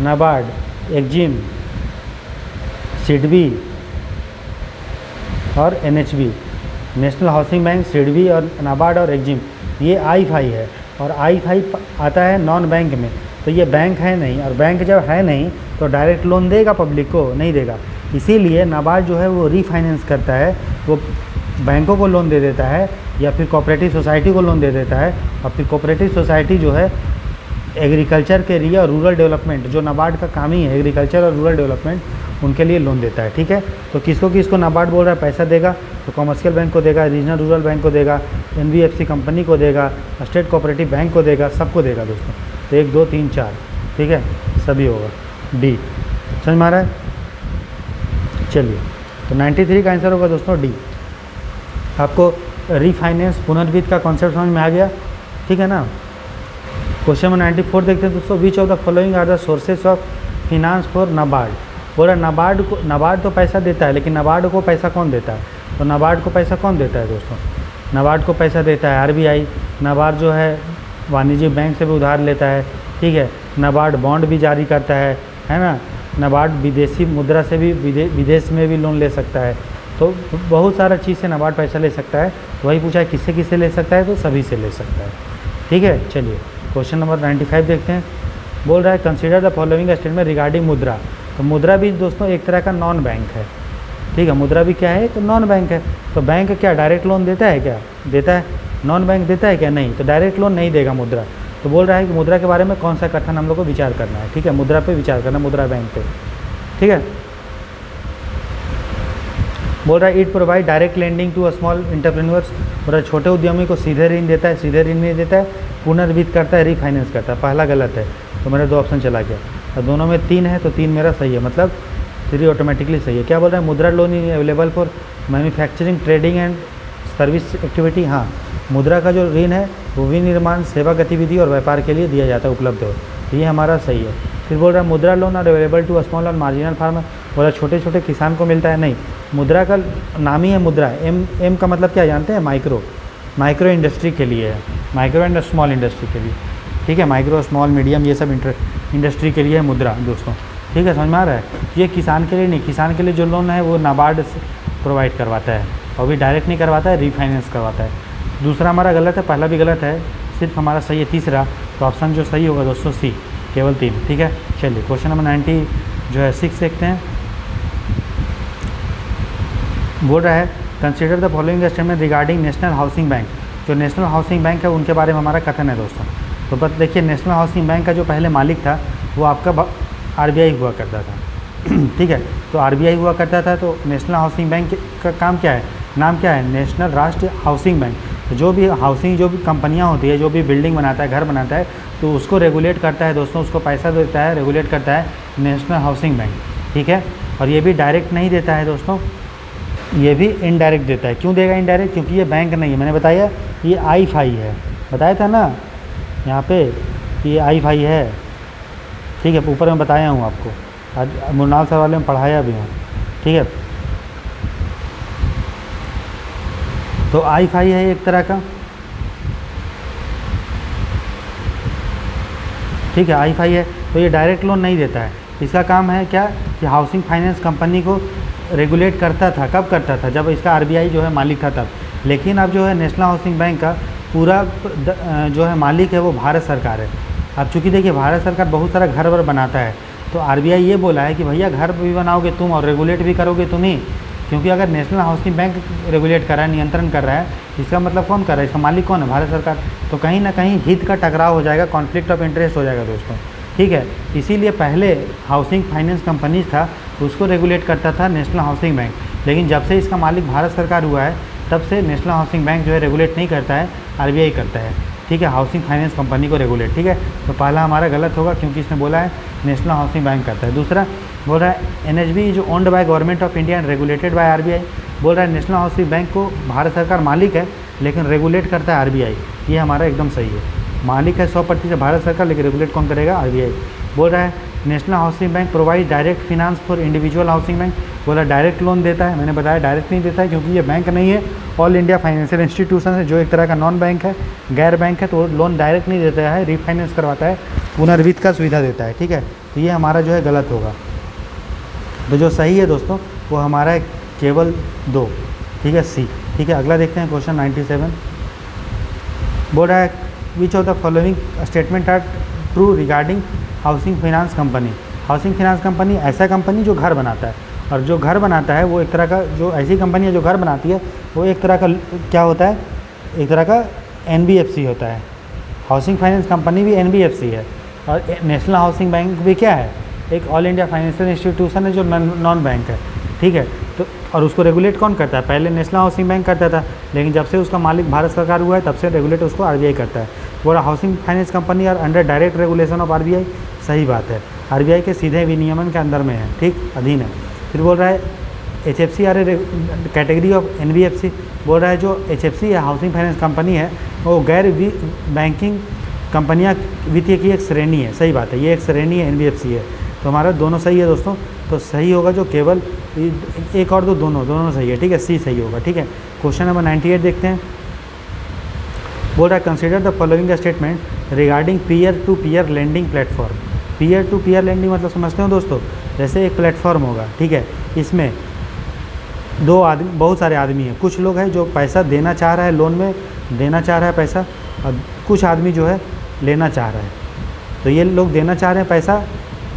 नाबार्ड, एक्जिम, सिडबी और NHB, national housing bank, SIDBI और नाबार्ड और एक्जिम, ये I-FI है। और I-FI आता है नॉन बैंक में। तो ये बैंक है नहीं, और बैंक जब है नहीं तो डायरेक्ट लोन देगा पब्लिक को? नहीं देगा। इसीलिए नाबार्ड जो है वो रीफाइनेंस करता है, वो बैंकों को लोन दे देता है या फिर कोऑपरेटिव सोसाइटी को लोन दे देता है, और फिर कोऑपरेटिव सोसाइटी जो है एग्रीकल्चर के लिए और रूरल डेवलपमेंट, जो नाबार्ड का काम ही है एग्रीकल्चर और रूरल डेवलपमेंट, उनके लिए लोन देता है, ठीक है। तो किसको किसको नाबार्ड बोल रहा है? पैसा देगा तो कमर्शियल बैंक को देगा, रीजनल रूरल बैंक को देगा, NBFC कंपनी को देगा, स्टेट कोऑपरेटिव बैंक को देगा, सबको देगा दोस्तों। तो 1 2 3 4, ठीक है, सभी होगा डी। समझ में आ रहा है? चलिए, तो 93 का आंसर होगा दोस्तों डी। आपको रीफाइनेंस, पुनर्वित्त का कॉन्सेप्ट समझ में आ गया, ठीक है ना। क्वेश्चन नंबर 94 देखते हैं दोस्तों। Which of the following are the sources of finance for NABARD. बोल रहा नाबार्ड तो पैसा देता है, लेकिन नाबार्ड को पैसा कौन देता है? तो नाबार्ड को पैसा कौन देता है दोस्तों? नाबार्ड को पैसा देता है आरबीआई। नाबार्ड जो है वाणिज्यिक बैंक से भी उधार लेता है, ठीक है। नाबार्ड बॉन्ड भी जारी करता है ना। नाबार्ड विदेशी मुद्रा से भी विदेश में भी लोन ले सकता है। तो बहुत सारा चीज़ से नाबार्ड पैसा ले सकता है। वही पूछा है किससे किससे ले सकता है, तो सभी से ले सकता है, ठीक है। चलिए क्वेश्चन नंबर 95 देखते हैं। बोल रहा है consider the following statement regarding मुद्रा। तो मुद्रा भी दोस्तों एक तरह का नॉन बैंक है, ठीक है। मुद्रा भी क्या है? तो नॉन बैंक है। तो बैंक क्या डायरेक्ट लोन देता है? क्या देता है? नॉन बैंक देता है क्या? नहीं। तो डायरेक्ट लोन नहीं देगा मुद्रा। तो बोल रहा है कि मुद्रा के बारे में कौन सा कथन हम लोग को विचार करना है, ठीक है। मुद्रा पे विचार करना, मुद्रा बैंक पे, ठीक है। बोल रहा है it provide direct lending to small entrepreneurs. बोल रहा है छोटे उद्यमी को सीधे ऋण देता है, सीधे ऋण नहीं देता है, पुनर्वित्त करता है, रीफाइनेंस करता है। पहला गलत है, तो मेरा 2 ऑप्शन चला गया। और दोनों में 3 है, तो 3 मेरा सही है, मतलब 3 ऑटोमेटिकली सही है। क्या बोल रहा है? Mudra loan is available for manufacturing, trading and service activity. हाँ, मुद्रा का जो ऋण है वो विनिर्माण, सेवा गतिविधि और व्यापार के लिए दिया जाता है, उपलब्ध हो। तो ये हमारा सही है। फिर बोल रहा है Mudra loan are available to small और मार्जिनल फार्मर। बोल रहा छोटे छोटे किसान को मिलता है, नहीं। मुद्रा का नाम ही है मुद्रा। एम का मतलब क्या जानते हैं? माइक्रो इंडस्ट्री के लिए है, माइक्रो एंड स्मॉल इंडस्ट्री के लिए, ठीक है। माइक्रो, स्मॉल, मीडियम ये सब इंडस्ट्री के लिए है मुद्रा दोस्तों, ठीक है। समझ में आ रहा है? ये किसान के लिए नहीं। किसान के लिए जो लोन है वो नाबार्ड प्रोवाइड करवाता है, और भी डायरेक्ट नहीं करवाता है, रीफाइनेंस करवाता है। दूसरा हमारा गलत है, पहला भी गलत है, सिर्फ हमारा सही है तीसरा। तो ऑप्शन जो सही होगा दोस्तों सी, केवल 3, ठीक है। चलिए क्वेश्चन नंबर 96 देखते हैं। बोल रहा है consider the following statement regarding national housing bank. जो नेशनल हाउसिंग बैंक है उनके बारे में हमारा कथन है दोस्तों। तो बस देखिए, नेशनल हाउसिंग बैंक का जो पहले मालिक था वो आपका आरबीआई हुआ करता था, ठीक है। तो आरबीआई हुआ करता था। तो नेशनल हाउसिंग बैंक का काम क्या है? नाम क्या है? नेशनल राष्ट्रीय हाउसिंग बैंक। तो जो भी हाउसिंग, जो भी कंपनियां होती है, जो भी बिल्डिंग बनाता है, घर बनाता है, तो उसको रेगुलेट करता है दोस्तों, उसको पैसा देता है, रेगुलेट करता है नेशनल हाउसिंग बैंक, ठीक है। और ये भी डायरेक्ट नहीं देता है दोस्तों, ये भी इनडायरेक्ट देता है। क्यों देगा इनडायरेक्ट? क्योंकि ये बैंक नहीं है। मैंने बताया ये आई-फाई है, बताया था ना यहाँ पे, ये आई-फाई है, ठीक है। ऊपर में बताया हूँ आपको, आज मुरनाल सर वाले में पढ़ाया भी हूँ, ठीक है। तो आई-फाई है एक तरह का, ठीक है। आई-फाई है, तो ये डायरेक्ट लोन नहीं देता है। इसका काम है क्या? कि हाउसिंग फाइनेंस कंपनी को रेगुलेट करता था। कब करता था? जब इसका आरबीआई जो है मालिक था तब। लेकिन अब जो है नेशनल हाउसिंग बैंक का पूरा जो है मालिक है वो भारत सरकार है। अब चूँकि देखिए भारत सरकार बहुत सारा घर वर बनाता है, तो आरबीआई ये बोला है कि भैया घर भी बनाओगे तुम और रेगुलेट भी करोगे तुम ही। क्योंकि अगर नेशनल हाउसिंग बैंक रेगुलेट कर रहा है, नियंत्रण कर रहा है, इसका मतलब कौन कर रहा है? इसका मालिक कौन है? भारत सरकार। तो कहीं ना कहीं हित का टकराव हो जाएगा, कॉन्फ्लिक्ट ऑफ इंटरेस्ट हो जाएगा दोस्तों, ठीक है। इसीलिए पहले हाउसिंग फाइनेंस कंपनीज था, उसको रेगुलेट करता था नेशनल हाउसिंग बैंक। लेकिन जब से इसका मालिक भारत सरकार हुआ है, तब से नेशनल हाउसिंग बैंक जो है रेगुलेट नहीं करता है, आरबीआई करता है, ठीक है। हाउसिंग फाइनेंस कंपनी को रेगुलेट, ठीक है। तो पहला हमारा गलत होगा, क्योंकि इसने बोला है नेशनल हाउसिंग बैंक करता है। दूसरा बोल रहा है एनएचबी जो owned by government of India and regulated by RBI. बोल रहा है नेशनल हाउसिंग बैंक को भारत सरकार मालिक है, लेकिन रेगुलेट करता है आरबीआई। ये हमारा एकदम सही है। मालिक है 100% भारत सरकार, लेकिन रेगुलेट कौन करेगा? आरबीआई। बोल रहा है national housing bank provide direct finance for individual housing bank. बोला डायरेक्ट लोन देता है, मैंने बताया डायरेक्ट नहीं देता है, क्योंकि ये बैंक नहीं है, ऑल इंडिया फाइनेंशियल इंस्टीट्यूशन है, जो एक तरह का नॉन बैंक है, गैर बैंक है। तो लोन डायरेक्ट नहीं देता है, रीफाइनेंस करवाता है, पुनर्वित्त का सुविधा देता है, ठीक है। तो ये हमारा जो है गलत होगा। तो जो सही है दोस्तों वो हमारा है केवल 2, ठीक है, सी, ठीक है। अगला देखते हैं क्वेश्चन 97। बोल रहा है which of the following statement are true regarding housing finance company. Housing finance company ऐसा कंपनी जो घर बनाता है, और जो घर बनाता है वो एक तरह का, जो ऐसी कंपनी है जो घर बनाती है वो एक तरह का क्या होता है? एक तरह का एनबीएफसी होता है। हाउसिंग फाइनेंस कंपनी भी एनबीएफसी है, और नेशनल हाउसिंग बैंक भी क्या है? एक ऑल इंडिया फाइनेंशियल इंस्टीट्यूशन है, जो नॉन बैंक है, ठीक है। तो और उसको रेगुलेट कौन करता है? पहले नेशनल हाउसिंग बैंक करता था, लेकिन जब से उसका मालिक भारत सरकार हुआ है, तब से रेगुलेट उसको आरबीआई करता है। बोला housing finance company are under direct regulation of RBI. सही बात है, आरबीआई के सीधे विनियमन के अंदर में है, ठीक, अधीन है। फिर बोल रहा है HFC are a category of NBFC. बोल रहा है जो एचएफसी है, हाउसिंग फाइनेंस कंपनी है, वो गैर बैंकिंग कंपनियां वित्तीय की एक श्रेणी है। सही बात है, ये एक श्रेणी है, एनबीएफसी है। तो हमारा दोनों सही है दोस्तों। तो सही होगा जो केवल एक और दो, दोनों सही है, ठीक है, सी सही होगा, ठीक है। क्वेश्चन नंबर 98 देखते हैं। बोल रहा है consider the following statement regarding peer to peer lending platform. Peer to peer lending मतलब समझते हो दोस्तों, जैसे एक प्लेटफॉर्म होगा, ठीक है, इसमें दो आदमी, बहुत सारे आदमी हैं, कुछ लोग हैं जो पैसा देना चाह रहा है, लोन में देना चाह रहा है पैसा, और कुछ आदमी जो है लेना चाह रहा है। तो ये लोग देना चाह रहे हैं पैसा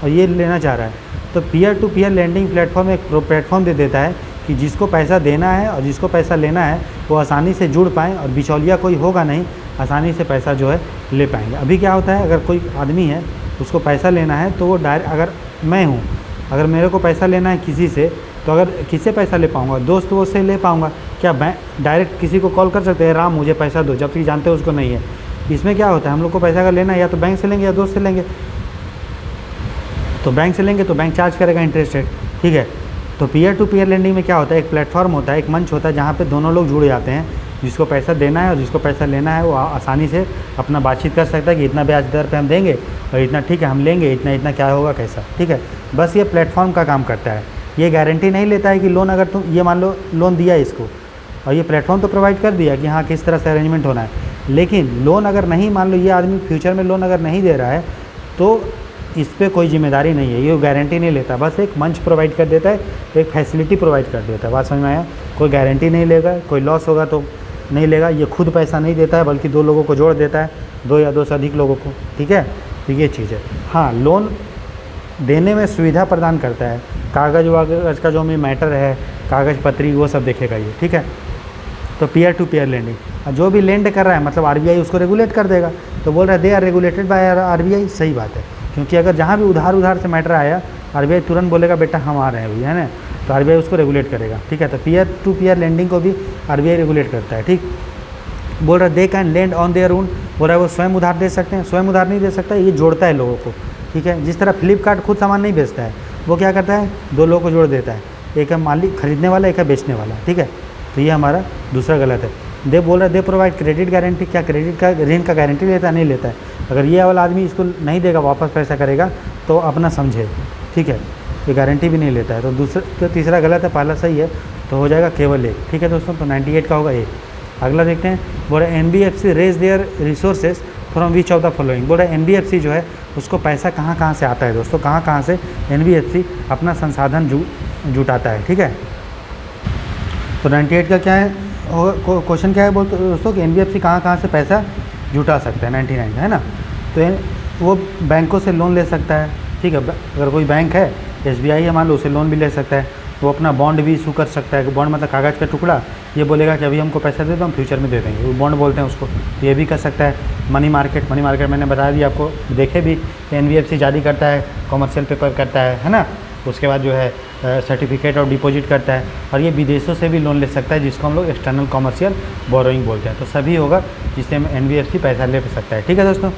और ये लेना चाह रहा है। तो peer to peer lending platform एक प्लेटफॉर्म दे देता है कि जिसको पैसा देना है और जिसको पैसा लेना है वो आसानी से जुड़ पाएँ और बिचौलिया कोई होगा नहीं, आसानी से पैसा जो है ले पाएंगे। अभी क्या होता है, अगर कोई आदमी है उसको पैसा लेना है तो वो डायरेक्ट, अगर मैं हूँ, अगर मेरे को पैसा लेना है किसी से, तो अगर किससे पैसा ले पाऊँगा, दोस्त वो से ले पाऊँगा क्या? बैंक डायरेक्ट किसी को कॉल कर सकते हैं, राम मुझे पैसा दो, जबकि जानते हो उसको नहीं है। इसमें क्या होता है, हम लोग को पैसा अगर लेना है या तो बैंक से लेंगे या दोस्त से लेंगे। तो बैंक से लेंगे तो बैंक चार्ज करेगा इंटरेस्ट रेट, ठीक है। तो पीयर टू पीयर लेंडिंग में क्या होता है, एक प्लेटफॉर्म होता है, एक मंच होता है जहाँ पे दोनों लोग जुड़ जाते हैं, जिसको पैसा देना है और जिसको पैसा लेना है वो आसानी से अपना बातचीत कर सकता है कि इतना ब्याज दर पे हम देंगे और इतना, ठीक है, हम लेंगे इतना, इतना क्या होगा कैसा, ठीक है। बस ये प्लेटफॉर्म का काम करता है, ये गारंटी नहीं लेता है कि लोन, अगर तुम ये मान लो लोन दिया इसको और ये प्लेटफॉर्म तो प्रोवाइड कर दिया कि हाँ किस तरह से अरेंजमेंट होना है, लेकिन लोन अगर नहीं, मान लो ये आदमी फ्यूचर में लोन अगर नहीं दे रहा है तो इस पर कोई जिम्मेदारी नहीं है, ये गारंटी नहीं लेता, बस एक मंच प्रोवाइड कर देता है, एक फैसिलिटी प्रोवाइड कर देता है। बात समझ में आया? कोई गारंटी नहीं लेगा, कोई लॉस होगा तो नहीं लेगा, ये खुद पैसा नहीं देता है बल्कि दो लोगों को जोड़ देता है, दो या दो से अधिक लोगों को, ठीक है। तो ये चीज़ है। हाँ, लोन देने में सुविधा प्रदान करता है, कागज़ वागज़ का जो भी मैटर है, कागज़ पत्री वो सब देखेगा ये, ठीक है। तो पीयर टू पीयर लेंडिंग, जो भी लेंड कर रहा है मतलब आरबीआई उसको रेगुलेट कर देगा। तो बोल रहा है they are regulated by RBI, सही बात है, क्योंकि अगर जहाँ भी उधार से मैटर आया आरबीआई तुरंत बोलेगा बेटा हम आ रहे हैं भैया, है ना, तो आरबीआई उसको रेगुलेट करेगा, ठीक है। तो पीयर टू पीयर लेंडिंग को भी आरबीआई रेगुलेट करता है, ठीक। बोल रहा है they can lend on their own, बोल रहा है वो स्वयं उधार दे सकते हैं, स्वयं उधार नहीं दे सकता, ये जोड़ता है लोगों को, ठीक है। जिस तरह फ्लिपकार्ट खुद सामान नहीं बेचता है, वो क्या करता है, दो लोगों को जोड़ देता है, एक है मालिक खरीदने वाला, एक है बेचने वाला, ठीक है। तो ये हमारा दूसरा गलत है। दे बोल रहा है दे प्रोवाइड क्रेडिट गारंटी, क्या क्रेडिट का ऋण का गारंटी लेता है? नहीं लेता है। अगर ये वाला आदमी इसको नहीं देगा, वापस पैसा करेगा तो अपना समझे, ठीक है, ये गारंटी भी नहीं लेता है। तो तीसरा गलत है, पहला सही है, तो हो जाएगा केवल एक, ठीक है दोस्तों। तो 98 का होगा एक। अगला देखते हैं, बोल रहे NBFC raise their resources from which of the following. बोल रहे NBFC जो है उसको पैसा कहाँ से आता है दोस्तों, कहाँ से NBFC अपना संसाधन जुटाता है, ठीक है। तो 98 का क्या है, क्वेश्चन क्या है बोलते दोस्तों कि NBFC कहाँ से पैसा जुटा सकता है, 99 है ना। तो वो बैंकों से लोन ले सकता है, ठीक है। अगर कोई बैंक है, SBI है मान लो, उसे लोन भी ले सकता है। वो अपना बॉन्ड भी इशू कर सकता है, बॉन्ड मतलब कागज़ का टुकड़ा, ये बोलेगा कि अभी हमको पैसा दे दो, हम फ्यूचर में दे देंगे, वो बॉन्ड बोलते हैं उसको, तो ये भी कर सकता है। मनी मार्केट मैंने बता दिया आपको, देखे भी NBFC जारी करता है, कॉमर्शियल पेपर करता है ना, उसके बाद जो है सर्टिफिकेट और डिपॉजिट करता है, और ये विदेशों से भी लोन ले सकता है, जिसको हम लोग एक्सटर्नल कॉमर्शियल बोरोइंग बोलते हैं। तो सभी होगा जिससे NBFC पैसा ले सकता है, ठीक है दोस्तों।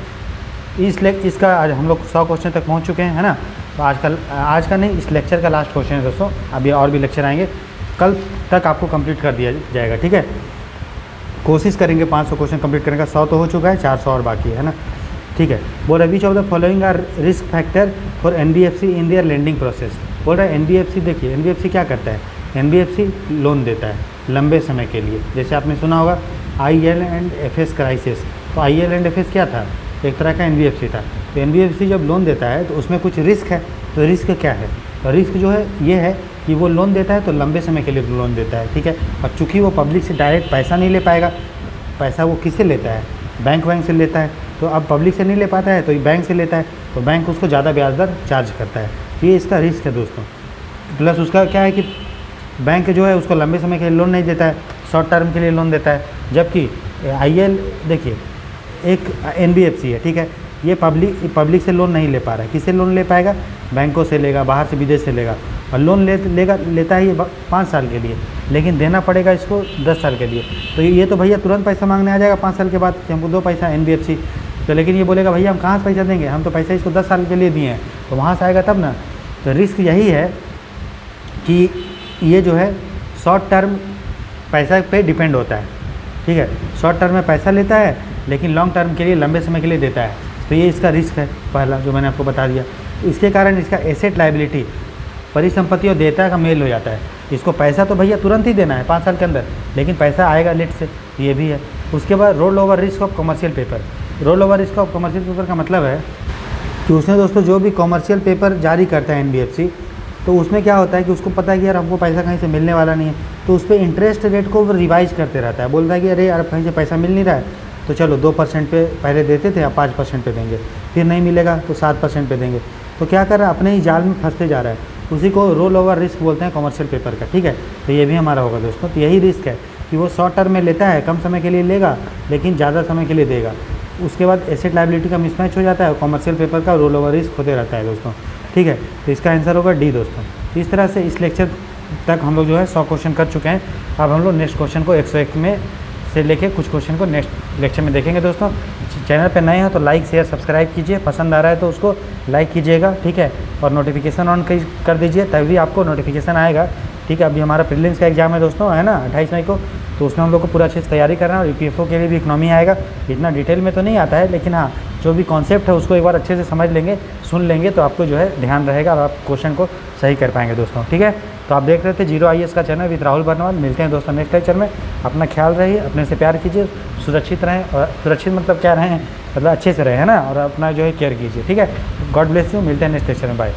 इसका आज हम लोग 100 क्वेश्चन तक पहुंच चुके हैं, है ना। तो आज का नहीं, इस लेक्चर का लास्ट क्वेश्चन है दोस्तों, अभी और भी लेक्चर आएंगे, कल तक आपको कंप्लीट कर दिया जाएगा, ठीक है। कोशिश करेंगे 500 क्वेश्चन कंप्लीट करने का, 100 तो हो चुका है, 400 और बाकी है ना, ठीक है। बोल रहा है which of the following are risk factor for NBFC in their lending process. बोल रहा है NBFC, देखिए NBFC क्या करता है, NBFC लोन देता है लंबे समय के लिए। जैसे आपने सुना होगा IL&FS क्राइसिस, तो IL&FS क्या था, एक तरह का NBFC था। तो NBFC जब लोन देता है तो उसमें कुछ रिस्क है, तो रिस्क क्या है, तो रिस्क जो है ये है कि वो लोन देता है तो लंबे समय के लिए लोन देता है, ठीक है। और चूँकि वो पब्लिक से डायरेक्ट पैसा नहीं ले पाएगा, पैसा वो किससे लेता है, बैंक से लेता है। तो अब पब्लिक से नहीं ले पाता है तो ये बैंक से लेता है, तो बैंक उसको ज़्यादा ब्याज दर चार्ज करता है, ये इसका रिस्क है दोस्तों। प्लस उसका क्या है कि बैंक जो है उसको लंबे समय के लिए लोन नहीं देता है, शॉर्ट टर्म के लिए लोन देता है। जबकि IL देखिए एक NBFC है, ठीक है, ये पब्लिक से लोन नहीं ले पा रहा है, किससे लोन ले पाएगा, बैंकों से लेगा, बाहर से विदेश से लेगा, और लोन लेता है ये 5 साल के लिए, लेकिन देना पड़ेगा इसको 10 साल के लिए। तो ये तो भैया तुरंत पैसा मांगने आ जाएगा 5 साल के बाद कि हमको दो पैसा NBFC, तो लेकिन ये बोलेगा भैया हम कहाँ से पैसा देंगे, हम तो पैसा इसको 10 साल के लिए दिए हैं, तो वहाँ से आएगा तब ना। तो रिस्क यही है कि ये जो है शॉर्ट टर्म पैसा पे डिपेंड होता है, ठीक है। शॉर्ट टर्म में पैसा लेता है लेकिन लॉन्ग टर्म के लिए, लंबे समय के लिए देता है, तो ये इसका रिस्क है पहला जो मैंने आपको बता दिया। इसके कारण इसका एसेट लायबिलिटी परिसंपत्ति और देयता का मेल हो जाता है। इसको पैसा तो भैया तुरंत ही देना है 5 साल के अंदर, लेकिन पैसा आएगा लेट से, ये भी है। उसके बाद roll over risk of commercial paper. Roll over risk of commercial paper का मतलब है कि उसने दोस्तों जो भी कमर्शियल पेपर जारी करता है NBFC, तो उसमें क्या होता है कि उसको पता है कि यार हमको पैसा कहीं से मिलने वाला नहीं है, तो उस पर इंटरेस्ट रेट को वो रिवाइज करते रहता है। बोलता है कि अरे यार कहीं से पैसा मिल नहीं रहा है, तो चलो 2% पे पहले देते थे, अब 5% पे देंगे, फिर नहीं मिलेगा तो 7% पे देंगे। तो क्या कर रहा है, अपने ही जाल में फंसते जा रहा है। उसी को रोल ओवर रिस्क बोलते हैं कमर्शियल पेपर का, ठीक है। तो ये भी हमारा होगा दोस्तों। तो यही रिस्क है कि वो शॉर्ट टर्म में लेता है, कम समय के लिए लेगा लेकिन ज़्यादा समय के लिए देगा। उसके बाद एसेट लायबिलिटी का मिसमैच हो जाता है और कमर्शियल पेपर का रोल ओवर रिस्क होते रहता है दोस्तों, ठीक है। तो इसका आंसर होगा डी दोस्तों। तो इस तरह से इस लेक्चर तक हम लोग जो है 100 क्वेश्चन कर चुके हैं। अब हम लोग नेक्स्ट क्वेश्चन को 101 में से लेके कुछ क्वेश्चन को नेक्स्ट लेक्चर में देखेंगे दोस्तों। चैनल पे नए हैं तो लाइक शेयर सब्सक्राइब कीजिए, पसंद आ रहा है तो उसको लाइक कीजिएगा, ठीक है। और नोटिफिकेशन ऑन कर दीजिए, तभी आपको नोटिफिकेशन आएगा, ठीक है। अभी हमारा प्रीलिम्स का एग्जाम है दोस्तों, है ना, 28 मई को, तो उसमें हम लोग को पूरा अच्छे से तैयारी करना है। और EPFO के लिए भी इकोनॉमी आएगा, इतना डिटेल में तो नहीं आता है, लेकिन हाँ जो भी कॉन्सेप्ट है उसको एक बार अच्छे से समझ लेंगे, सुन लेंगे, तो आपको जो है ध्यान रहेगा और आप क्वेश्चन को सही कर पाएंगे दोस्तों, ठीक है। तो आप देख रहे थे जीरो IAS का चैनल विद राहुल बर्नवाल। मिलते हैं दोस्तों नेक्स्ट लेक्चर में। अपना ख्याल रहिए, अपने से प्यार कीजिए, सुरक्षित रहें। और सुरक्षित मतलब क्या रहें, मतलब अच्छे से रहें, है ना, और अपना जो है केयर कीजिए, ठीक है। God bless you. मिलते हैं नेक्स्ट लेक्चर में, बाय।